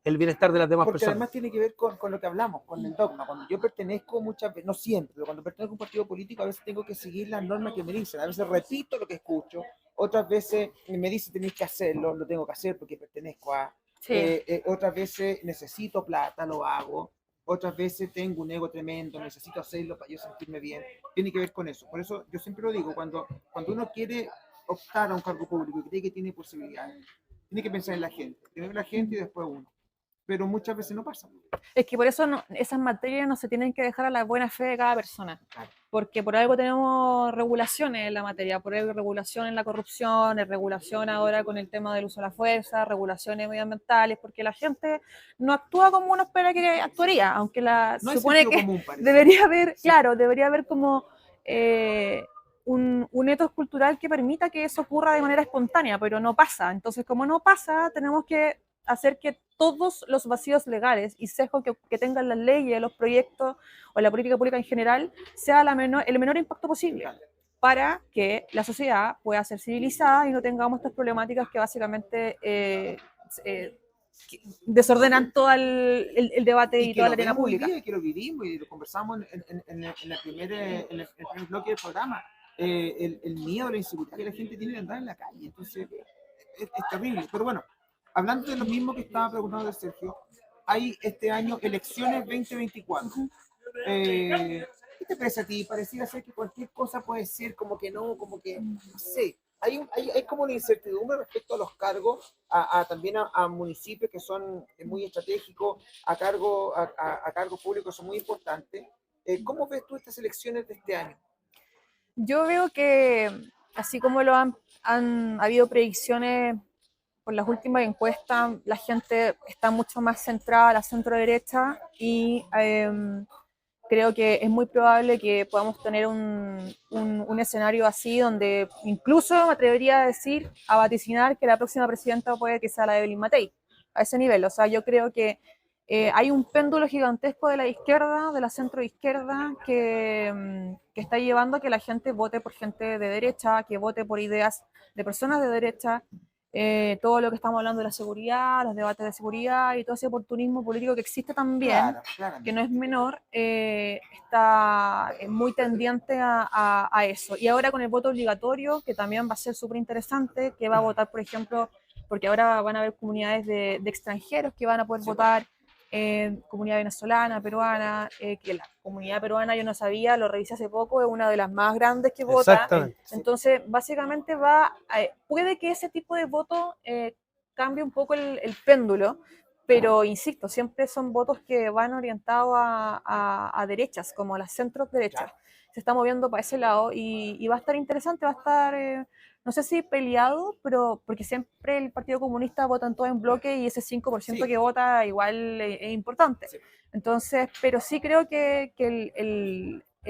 C: el bienestar de las demás
B: Porque
C: personas.
B: además tiene que ver con lo que hablamos, con el dogma. Cuando yo pertenezco muchas veces, no siempre, pero cuando pertenezco a un partido político, a veces tengo que seguir las normas que me dicen. A veces repito lo que escucho, otras veces me dicen tenéis que hacerlo, lo tengo que hacer porque pertenezco a...
D: Sí.
B: Otras veces necesito plata, lo hago. Otras veces tengo un ego tremendo, necesito hacerlo para yo sentirme bien. Tiene que ver con eso. Por eso yo siempre lo digo, cuando uno quiere optar a un cargo público, que cree que tiene posibilidades, tiene que pensar en la gente. Primero la gente y después uno. Pero muchas veces no pasa.
D: Es que por eso esas materias no se tienen que dejar a la buena fe de cada persona,
B: Claro.
D: porque por algo tenemos regulaciones en la materia, por algo hay regulación en la corrupción, hay regulación ahora con el tema del uso de la fuerza, regulaciones medioambientales, porque la gente no actúa como uno espera que actuaría, aunque
B: No
D: se
B: hay
D: supone
B: sentido
D: que
B: común, parece.
D: debería haber,
B: Sí.
D: claro, debería haber como un ethos cultural que permita que eso ocurra de manera espontánea, pero no pasa. Entonces, como no pasa, tenemos que hacer que todos los vacíos legales y sesgos que tengan las leyes, los proyectos o la política pública en general sea el menor impacto posible para que la sociedad pueda ser civilizada y no tengamos estas problemáticas que básicamente desordenan todo el debate y
B: que
D: toda
B: lo
D: la arena
B: vemos hoy
D: pública.
B: día, y que lo vivimos y lo conversamos en el primer bloque del programa. El miedo, la inseguridad que la gente tiene de andar en la calle. Entonces, es terrible. Pero bueno, hablando de lo mismo que estaba preguntando de Sergio, hay este año elecciones 2024. ¿Qué te parece a ti? Pareciera ser que cualquier cosa puede ser como que no sé. Hay como una incertidumbre respecto a los cargos, también a municipios que son muy estratégicos, a cargos públicos son muy importantes. ¿Cómo ves tú estas elecciones de este año?
D: Yo veo que, así como han habido predicciones por las últimas encuestas, la gente está mucho más centrada a la centro derecha y creo que es muy probable que podamos tener un escenario así donde incluso me atrevería a decir, a vaticinar que la próxima presidenta puede que sea la Evelyn Matei, a ese nivel. O sea, yo creo que hay un péndulo gigantesco de la izquierda, de la centro izquierda, que está llevando a que la gente vote por gente de derecha, que vote por ideas de personas de derecha. Todo lo que estamos hablando de la seguridad, los debates de seguridad y todo ese oportunismo político que existe también,
B: Claro.
D: que no es menor, está muy tendiente a eso. Y ahora con el voto obligatorio, que también va a ser súper interesante, que va a votar, por ejemplo, porque ahora van a haber comunidades de extranjeros que van a poder votar, comunidad venezolana, peruana, que la comunidad peruana yo no sabía, lo revisé hace poco, es una de las más grandes que vota.
C: Exactamente.
D: Entonces, básicamente puede que ese tipo de voto cambie un poco el péndulo, pero insisto, siempre son votos que van orientados a derechas, como a las centro derechas. Se está moviendo para ese lado y va a estar interesante, va a estar, no sé si peleado, pero porque siempre el Partido Comunista votan todo en bloque y ese 5% que vota igual es importante. Sí. Entonces, pero sí creo que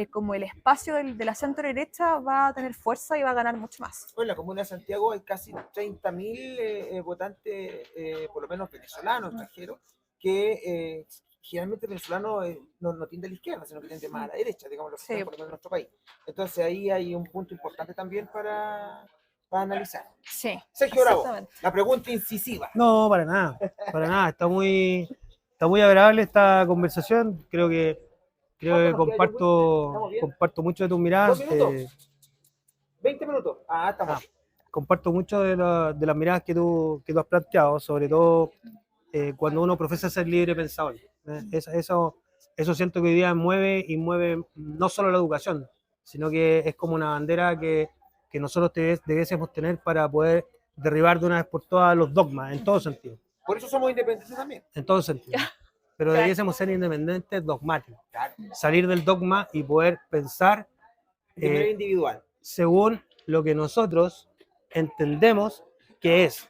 D: como el espacio de la centro derecha va a tener fuerza y va a ganar mucho más.
B: Bueno, en la Comuna de Santiago hay casi 30.000 votantes, por lo menos venezolanos, extranjeros, que generalmente el venezolano no tiende a la izquierda, sino que tiende más a la derecha, digamos, por lo menos en nuestro país. Entonces ahí hay un punto importante también para analizar.
D: Sí.
B: Sergio Bravo, la pregunta incisiva.
C: No, para nada. Está muy agradable esta conversación. Creo que comparto mucho de tus miradas.
B: 2 minutos. 20 minutos. Estamos.
C: Comparto mucho de las miradas que tú has planteado, sobre todo cuando uno profesa ser libre pensador. Eso siento que hoy día mueve no solo la educación, sino que es como una bandera que nosotros debiésemos tener para poder derribar de una vez por todas los dogmas, en todo sentido.
B: Por eso somos independientes también.
C: En todo sentido. Pero debiésemos ser independientes dogmáticos. Salir del dogma y poder pensar
B: de manera individual,
C: según lo que nosotros entendemos que es,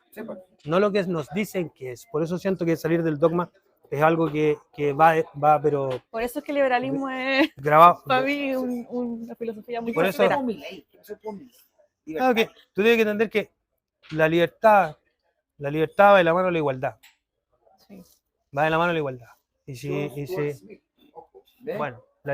C: no lo que nos dicen que es. Por eso siento que salir del dogma es algo que va, pero...
D: Por eso es que el liberalismo es
C: grabado,
D: para mí una filosofía muy
C: por eso,
B: claro,
C: que tú tienes que entender que la libertad va de la mano de la igualdad.
D: Sí.
C: Va de la mano de la igualdad. Bueno, la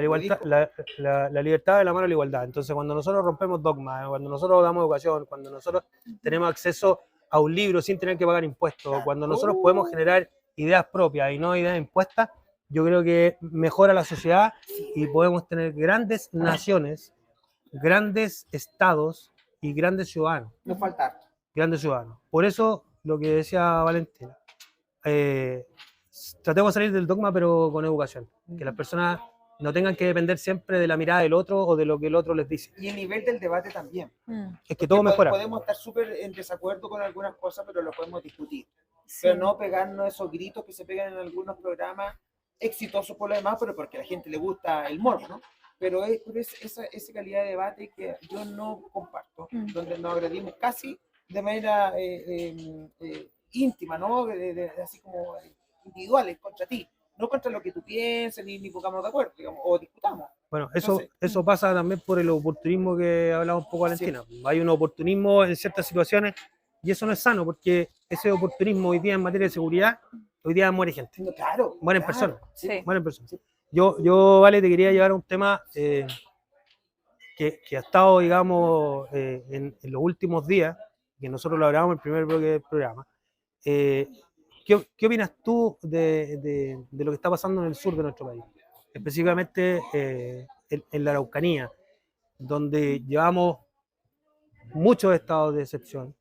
C: libertad va de la mano de la igualdad. Entonces, cuando nosotros rompemos dogmas, cuando nosotros damos educación, cuando nosotros tenemos acceso a un libro sin tener que pagar impuestos, cuando nosotros podemos generar ideas propias y no ideas impuestas, yo creo que mejora la sociedad y podemos tener grandes naciones, grandes estados y grandes ciudadanos.
B: No falta.
C: Grandes ciudadanos. Por eso, lo que decía Valentina, tratemos de salir del dogma, pero con educación. Que las personas no tengan que depender siempre de la mirada del otro o de lo que el otro les dice.
B: Y el nivel del debate también.
C: Es que todo mejora.
B: Podemos estar súper en desacuerdo con algunas cosas, pero lo podemos discutir.
D: Sí.
B: Pero no pegarnos esos gritos que se pegan en algunos programas exitosos por lo demás, pero porque a la gente le gusta el morbo, ¿no? Pero esa calidad de debate que yo no comparto, donde nos agredimos casi de manera íntima, ¿no? Así como individuales contra ti, no contra lo que tú pienses, ni pongamos de acuerdo, digamos, o discutamos.
C: Bueno,
B: Entonces,
C: eso pasa también por el oportunismo que hablaba un poco Valentina. Hay un oportunismo en ciertas situaciones y eso no es sano porque ese oportunismo hoy día en materia de seguridad, hoy día muere gente.
B: no, claro,
C: Mueren
B: claro,
C: personas.
D: Sí.
C: Mueren personas. Yo, Vale, te quería llevar a un tema que ha estado, digamos, en los últimos días, que nosotros lo hablábamos en el primer bloque del programa. ¿Qué opinas tú de lo que está pasando en el sur de nuestro país? Específicamente en la Araucanía, donde llevamos muchos estados de excepción.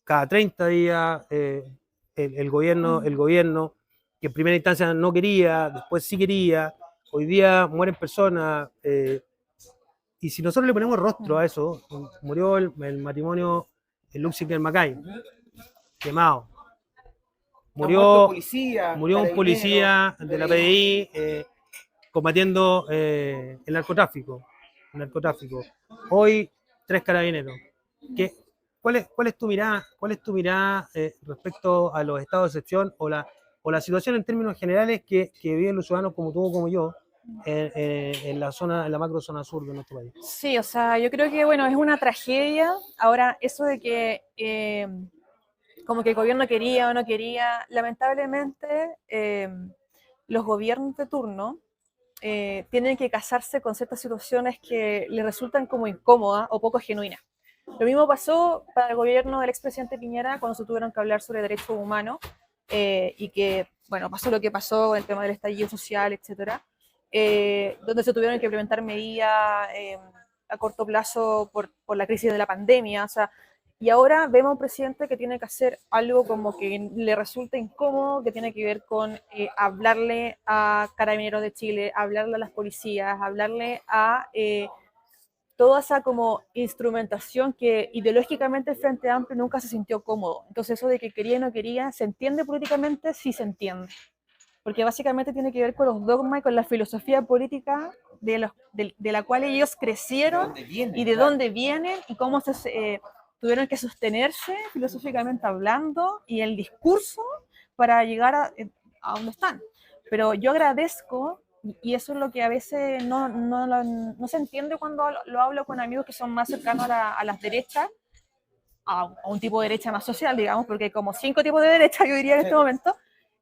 C: Cada 30 días el gobierno, que en primera instancia no quería, después sí quería, hoy día mueren personas. Y si nosotros le ponemos rostro a eso, murió el matrimonio en Luxinger Macay, quemado. Murió un policía de la PDI combatiendo el narcotráfico. Hoy, 3 carabineros. ¿Cuál es tu mirada respecto a los estados de excepción o la situación en términos generales que viven los ciudadanos como tú o como yo en la macro zona sur de nuestro país?
D: Sí, o sea, yo creo que, bueno, es una tragedia. Ahora, eso de que como que el gobierno quería o no quería, lamentablemente los gobiernos de turno tienen que casarse con ciertas situaciones que les resultan como incómodas o poco genuinas. Lo mismo pasó para el gobierno del expresidente Piñera cuando se tuvieron que hablar sobre derechos humanos y que, bueno, pasó lo que pasó, el tema del estallido social, etcétera, donde se tuvieron que implementar medidas a corto plazo por la crisis de la pandemia, o sea, y ahora vemos a un presidente que tiene que hacer algo como que le resulta incómodo, que tiene que ver con hablarle a Carabineros de Chile, hablarle a las policías, hablarle a toda esa como instrumentación que ideológicamente el Frente Amplio nunca se sintió cómodo. Entonces eso de que quería y no quería, ¿se entiende políticamente? Sí se entiende. Porque básicamente tiene que ver con los dogmas y con la filosofía política de la cual ellos crecieron y de dónde vienen y cómo tuvieron que sostenerse filosóficamente hablando y el discurso para llegar a donde están. Pero yo agradezco, y eso es lo que a veces no se entiende cuando lo hablo con amigos que son más cercanos a las derechas, a un tipo de derecha más social, digamos, porque hay como 5 tipos de derecha, yo diría en este momento,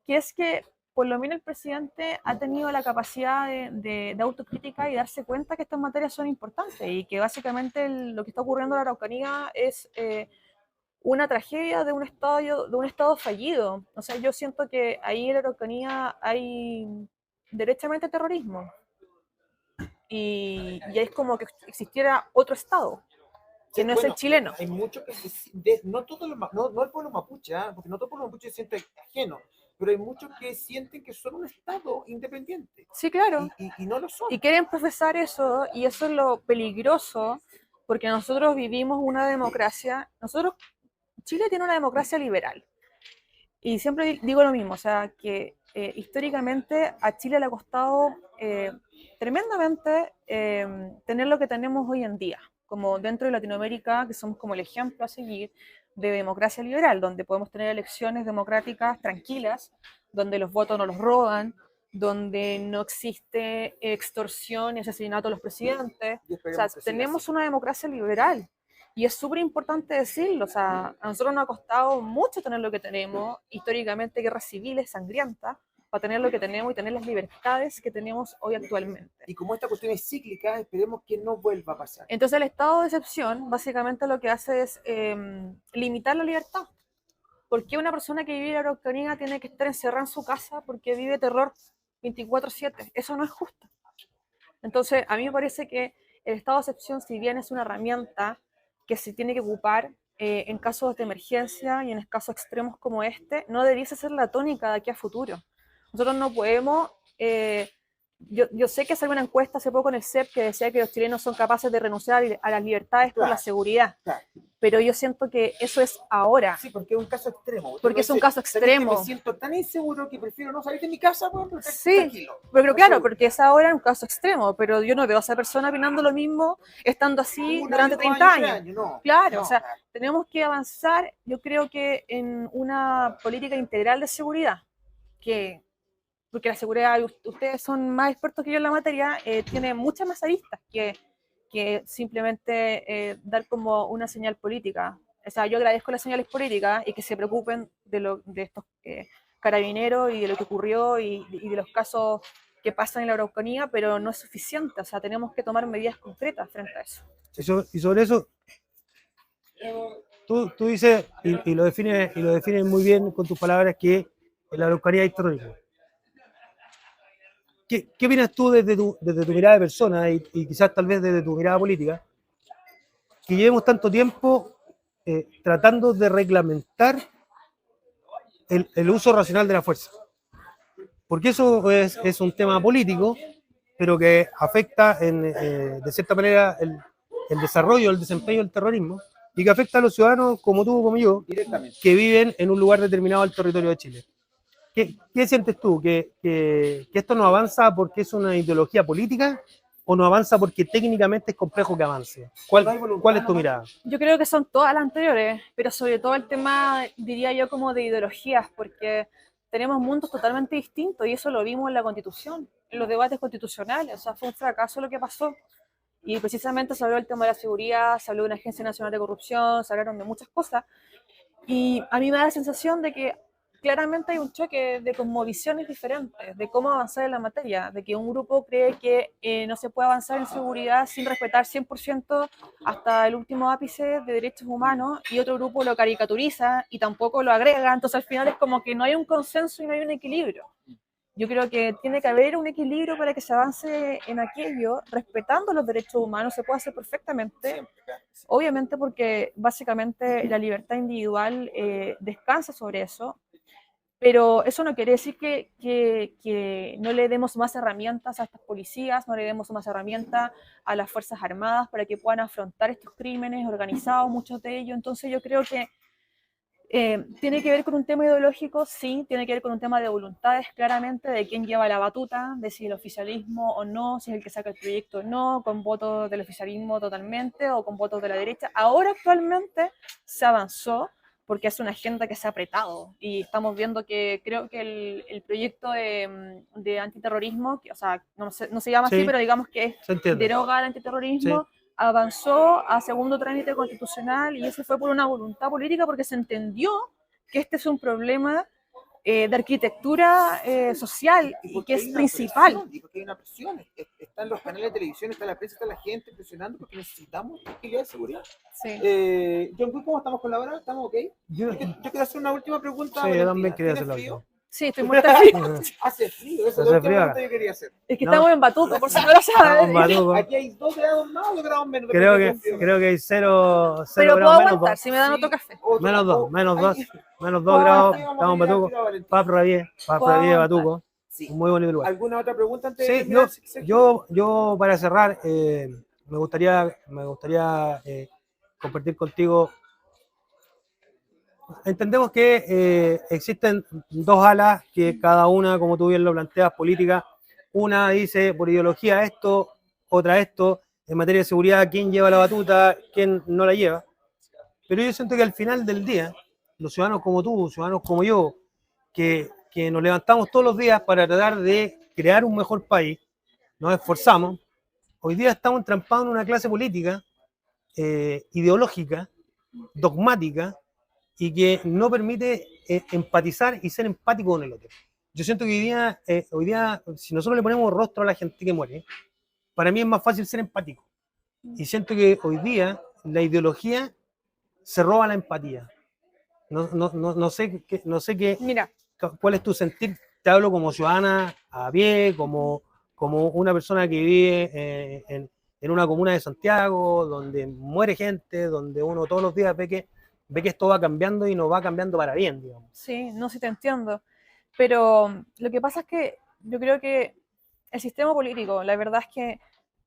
D: que es que por lo menos el presidente ha tenido la capacidad de autocrítica y darse cuenta que estas materias son importantes y que básicamente lo que está ocurriendo en la Araucanía es una tragedia de un estado fallido. O sea, yo siento que ahí en la Araucanía hay derechamente terrorismo y es como que existiera otro estado que no es el chileno.
B: Hay muchos no todo no el pueblo mapuche, porque no todo el pueblo mapuche se siente ajeno, pero hay muchos que sienten que son un estado independiente.
D: Sí, claro.
B: Y no lo son.
D: Y quieren profesar eso, y eso es lo peligroso, porque nosotros vivimos una democracia, Chile tiene una democracia liberal. Y siempre digo lo mismo, o sea, que históricamente a Chile le ha costado tremendamente tener lo que tenemos hoy en día, como dentro de Latinoamérica, que somos como el ejemplo a seguir de democracia liberal, donde podemos tener elecciones democráticas tranquilas, donde los votos no los roban, donde no existe extorsión y asesinato a los presidentes. O sea, tenemos una democracia liberal. Y es súper importante decirlo, o sea, a nosotros nos ha costado mucho tener lo que tenemos, históricamente guerras civiles sangrientas, para tener lo que tenemos y tener las libertades que tenemos hoy actualmente.
B: Y como esta cuestión es cíclica, esperemos que no vuelva a pasar.
D: Entonces el estado de excepción básicamente lo que hace es limitar la libertad. ¿Por qué una persona que vive en la Araucanía tiene que estar encerrada en su casa porque vive terror 24/7? Eso no es justo. Entonces a mí me parece que el estado de excepción, si bien es una herramienta que se tiene que ocupar en casos de emergencia y en casos extremos como este, no debiese ser la tónica de aquí a futuro. Nosotros no podemos yo sé que salió una encuesta hace poco en el CEP que decía que los chilenos son capaces de renunciar a las libertades por la
B: Claro.
D: seguridad,
B: Claro.
D: pero yo siento que eso es ahora.
B: Sí, porque es un caso extremo. Usted
D: Porque
B: puede
D: es un
B: decir,
D: caso
B: "¿Sabes qué?
D: extremo".
B: Me siento tan inseguro que prefiero no salir de mi casa, bueno, pero
D: Sí,
B: tranquilo.
D: pero
B: no
D: claro,
B: seguro".
D: porque es ahora un caso extremo, pero yo no veo a esa persona opinando lo mismo estando así
B: Un
D: durante
B: año, 2
D: 30
B: años, 3
D: años.
B: años, no.
D: Claro, o
B: No,
D: sea,
B: claro.
D: tenemos que avanzar, yo creo que en una política integral de seguridad, que, porque la seguridad, ustedes son más expertos que yo en la materia, tiene muchas más aristas que simplemente dar como una señal política. O sea, yo agradezco las señales políticas y que se preocupen de estos carabineros y de lo que ocurrió y de los casos que pasan en la Araucanía, pero no es suficiente. O sea, tenemos que tomar medidas concretas frente a eso.
C: Y sobre eso, tú dices, y lo defines muy bien con tus palabras, que en la Araucanía hay terrorismo. ¿Qué opinas tú desde tu mirada de persona y quizás tal vez desde tu mirada política, que llevemos tanto tiempo tratando de reglamentar el uso racional de la fuerza? Porque eso es un tema político, pero que afecta de cierta manera el desarrollo, el desempeño del terrorismo, y que afecta a los ciudadanos como tú, como yo,
B: Directamente.
C: que viven en un lugar determinado del territorio de Chile. ¿Qué sientes tú? ¿Que esto no avanza porque es una ideología política o no avanza porque técnicamente es complejo que avance? ¿Cuál es tu mirada?
D: Yo creo que son todas las anteriores, pero sobre todo el tema, diría yo, como de ideologías, porque tenemos mundos totalmente distintos y eso lo vimos en la Constitución, en los debates constitucionales. O sea, fue un fracaso lo que pasó. Y precisamente se habló del tema de la seguridad, se habló de una Agencia Nacional de Corrupción, se hablaron de muchas cosas. Y a mí me da la sensación de que claramente hay un choque de cosmovisiones diferentes, de cómo avanzar en la materia, de que un grupo cree que no se puede avanzar en seguridad sin respetar 100% hasta el último ápice de derechos humanos, y otro grupo lo caricaturiza y tampoco lo agrega, entonces al final es como que no hay un consenso y no hay un equilibrio. Yo creo que tiene que haber un equilibrio para que se avance en aquello, respetando los derechos humanos, se puede hacer perfectamente, obviamente porque básicamente la libertad individual descansa sobre eso, pero eso no quiere decir que no le demos más herramientas a estas policías, no le demos más herramientas a las Fuerzas Armadas para que puedan afrontar estos crímenes organizados, muchos de ellos. Entonces yo creo que tiene que ver con un tema ideológico, sí, tiene que ver con un tema de voluntades, claramente, de quién lleva la batuta, de si el oficialismo o no, si es el que saca el proyecto o no, con votos del oficialismo totalmente o con votos de la derecha. Ahora actualmente se avanzó porque es una agenda que se ha apretado y estamos viendo que creo que el proyecto de antiterrorismo, o sea, no se llama así,
C: Sí,
D: pero digamos que
C: se entiende.
D: deroga el antiterrorismo, avanzó a segundo trámite constitucional y eso fue por una voluntad política porque se entendió que este es un problema de arquitectura social y que es principal.
B: Y porque hay una presión. Están los canales de televisión, está la prensa, está la gente presionando porque necesitamos tranquilidad y seguridad.
D: Sí.
B: John, ¿cómo estamos con la hora? ¿Estamos ok?
C: Yo
B: quiero hacer una última pregunta.
C: Sí, yo también
B: Valentina.
C: quería
B: ¿Tienes
C: hacer la
B: frío?
C: última.
D: Sí, estoy muerta de frío.
B: Hace frío, esa es la
C: Hace
B: última
C: frío
B: pregunta
C: acá.
B: que yo quería hacer.
D: Es que
C: No.
D: estamos en Batuto, por si no lo saben.
C: Batuco.
B: Aquí hay 2 grados más o 2 grados menos.
C: Creo que hay cero
D: Pero puedo
C: grados menos
D: aguantar
C: dos.
D: si me dan otro café.
C: Menos dos
B: Puedo
C: grados,
B: aguantar.
C: estamos en Batuco. Papravie, Batuco.
B: Sí.
C: Un muy bonito lugar.
B: ¿Alguna otra pregunta antes de
C: Sí,
B: terminar?
C: yo para cerrar, me gustaría compartir contigo. Entendemos que existen dos alas que cada una, como tú bien lo planteas, política. Una dice por ideología esto, otra esto. En materia de seguridad, quién lleva la batuta, quién no la lleva. Pero yo siento que al final del día, los ciudadanos como tú, ciudadanos como yo, que nos levantamos todos los días para tratar de crear un mejor país, nos esforzamos, hoy día estamos entrampados en una clase política ideológica, dogmática, y que no permite empatizar y ser empático con el otro. Yo siento que hoy día, si nosotros le ponemos rostro a la gente que muere, para mí es más fácil ser empático. Y siento que hoy día la ideología se roba la empatía. No sé qué,
D: Mira,
C: cuál es tu sentir. Te hablo como ciudadana a pie, como una persona que vive en una comuna de Santiago, donde muere gente, donde uno todos los días ve que esto va cambiando y no va cambiando para bien, digamos.
D: sí, no sé si te entiendo. Pero lo que pasa es que yo creo que el sistema político, la verdad es que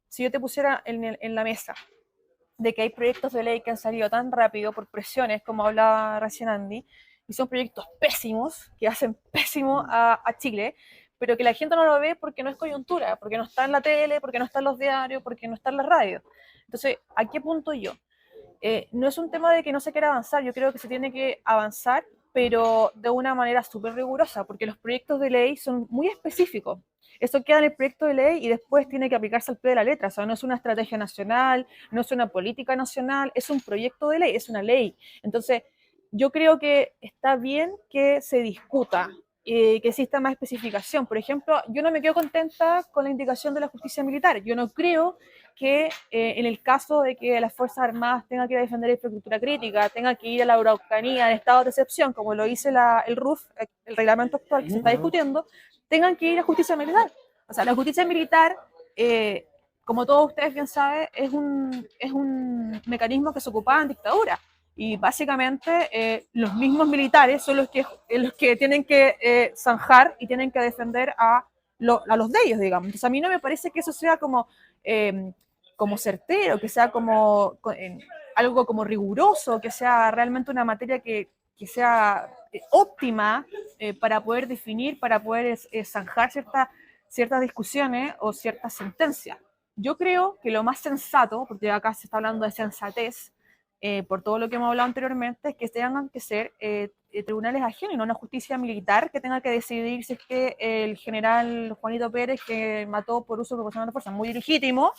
D: si yo te pusiera en la mesa de que hay proyectos de ley que han salido tan rápido por presiones, como hablaba recién Andy, y son proyectos pésimos, que hacen pésimo a Chile, pero que la gente no lo ve porque no es coyuntura, porque no está en la tele, porque no está en los diarios, porque no está en la radio. Entonces, ¿a qué punto yo? No es un tema de que no se quiera avanzar, yo creo que se tiene que avanzar, pero de una manera súper rigurosa, porque los proyectos de ley son muy específicos. Eso queda en el proyecto de ley y después tiene que aplicarse al pie de la letra. O sea, no es una estrategia nacional, no es una política nacional, es un proyecto de ley, es una ley. Entonces, yo creo que está bien que se discuta, que exista más especificación. Por ejemplo, yo no me quedo contenta con la indicación de la justicia militar. Yo no creo que en el caso de que las Fuerzas Armadas tengan que ir a defender la infraestructura crítica, tengan que ir a la Araucanía en estado de excepción, como lo dice el RUF, el reglamento actual que se está discutiendo, tengan que ir a justicia militar. O sea, la justicia militar, como todos ustedes bien saben, es un mecanismo que se ocupaba en dictadura. Y básicamente los mismos militares son los que tienen que zanjar y tienen que defender a los de ellos, digamos. Entonces a mí no me parece que eso sea como certero, que sea como algo como riguroso, que sea realmente una materia que sea óptima para poder definir, para poder zanjar ciertas discusiones o ciertas sentencias. Yo creo que lo más sensato, porque acá se está hablando de sensatez, por todo lo que hemos hablado anteriormente, es que tengan que ser tribunales ajenos y no una justicia militar que tenga que decidir si es que el general Juanito Pérez, que mató por uso proporcional de fuerza, muy legítimo,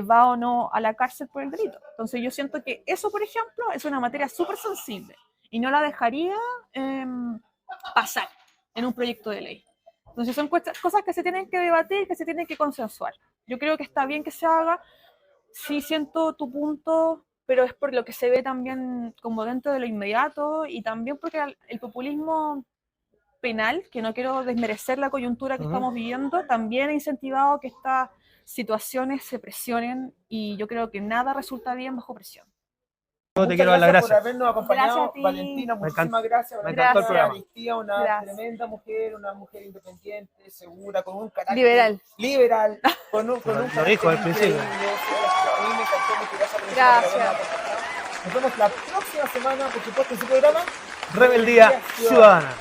D: va o no a la cárcel por el delito. Entonces yo siento que eso, por ejemplo, es una materia súper sensible y no la dejaría pasar en un proyecto de ley. Entonces son cosas que se tienen que debatir, que se tienen que consensuar. Yo creo que está bien que se haga. Sí siento tu punto, pero es por lo que se ve también como dentro de lo inmediato y también porque el populismo penal, que no quiero desmerecer la coyuntura que estamos viviendo, también ha incentivado que estas situaciones se presionen y yo creo que nada resulta bien bajo presión.
C: Yo te quiero dar las
B: por
C: gracias.
B: habernos acompañado,
D: Gracias a ti.
B: Valentina, muchísimas gracias.
C: Me encantó el programa.
B: Aristía, una
D: Gracias.
B: tremenda mujer, una mujer independiente, segura, con un carácter
D: Liberal.
B: con un
C: Lo
B: carácter
C: dijo al principio.
B: increíble. A mí me encantó mucho.
D: Gracias.
B: Nos vemos la próxima semana, por supuesto, en su programa
C: Rebeldía Ciudadana.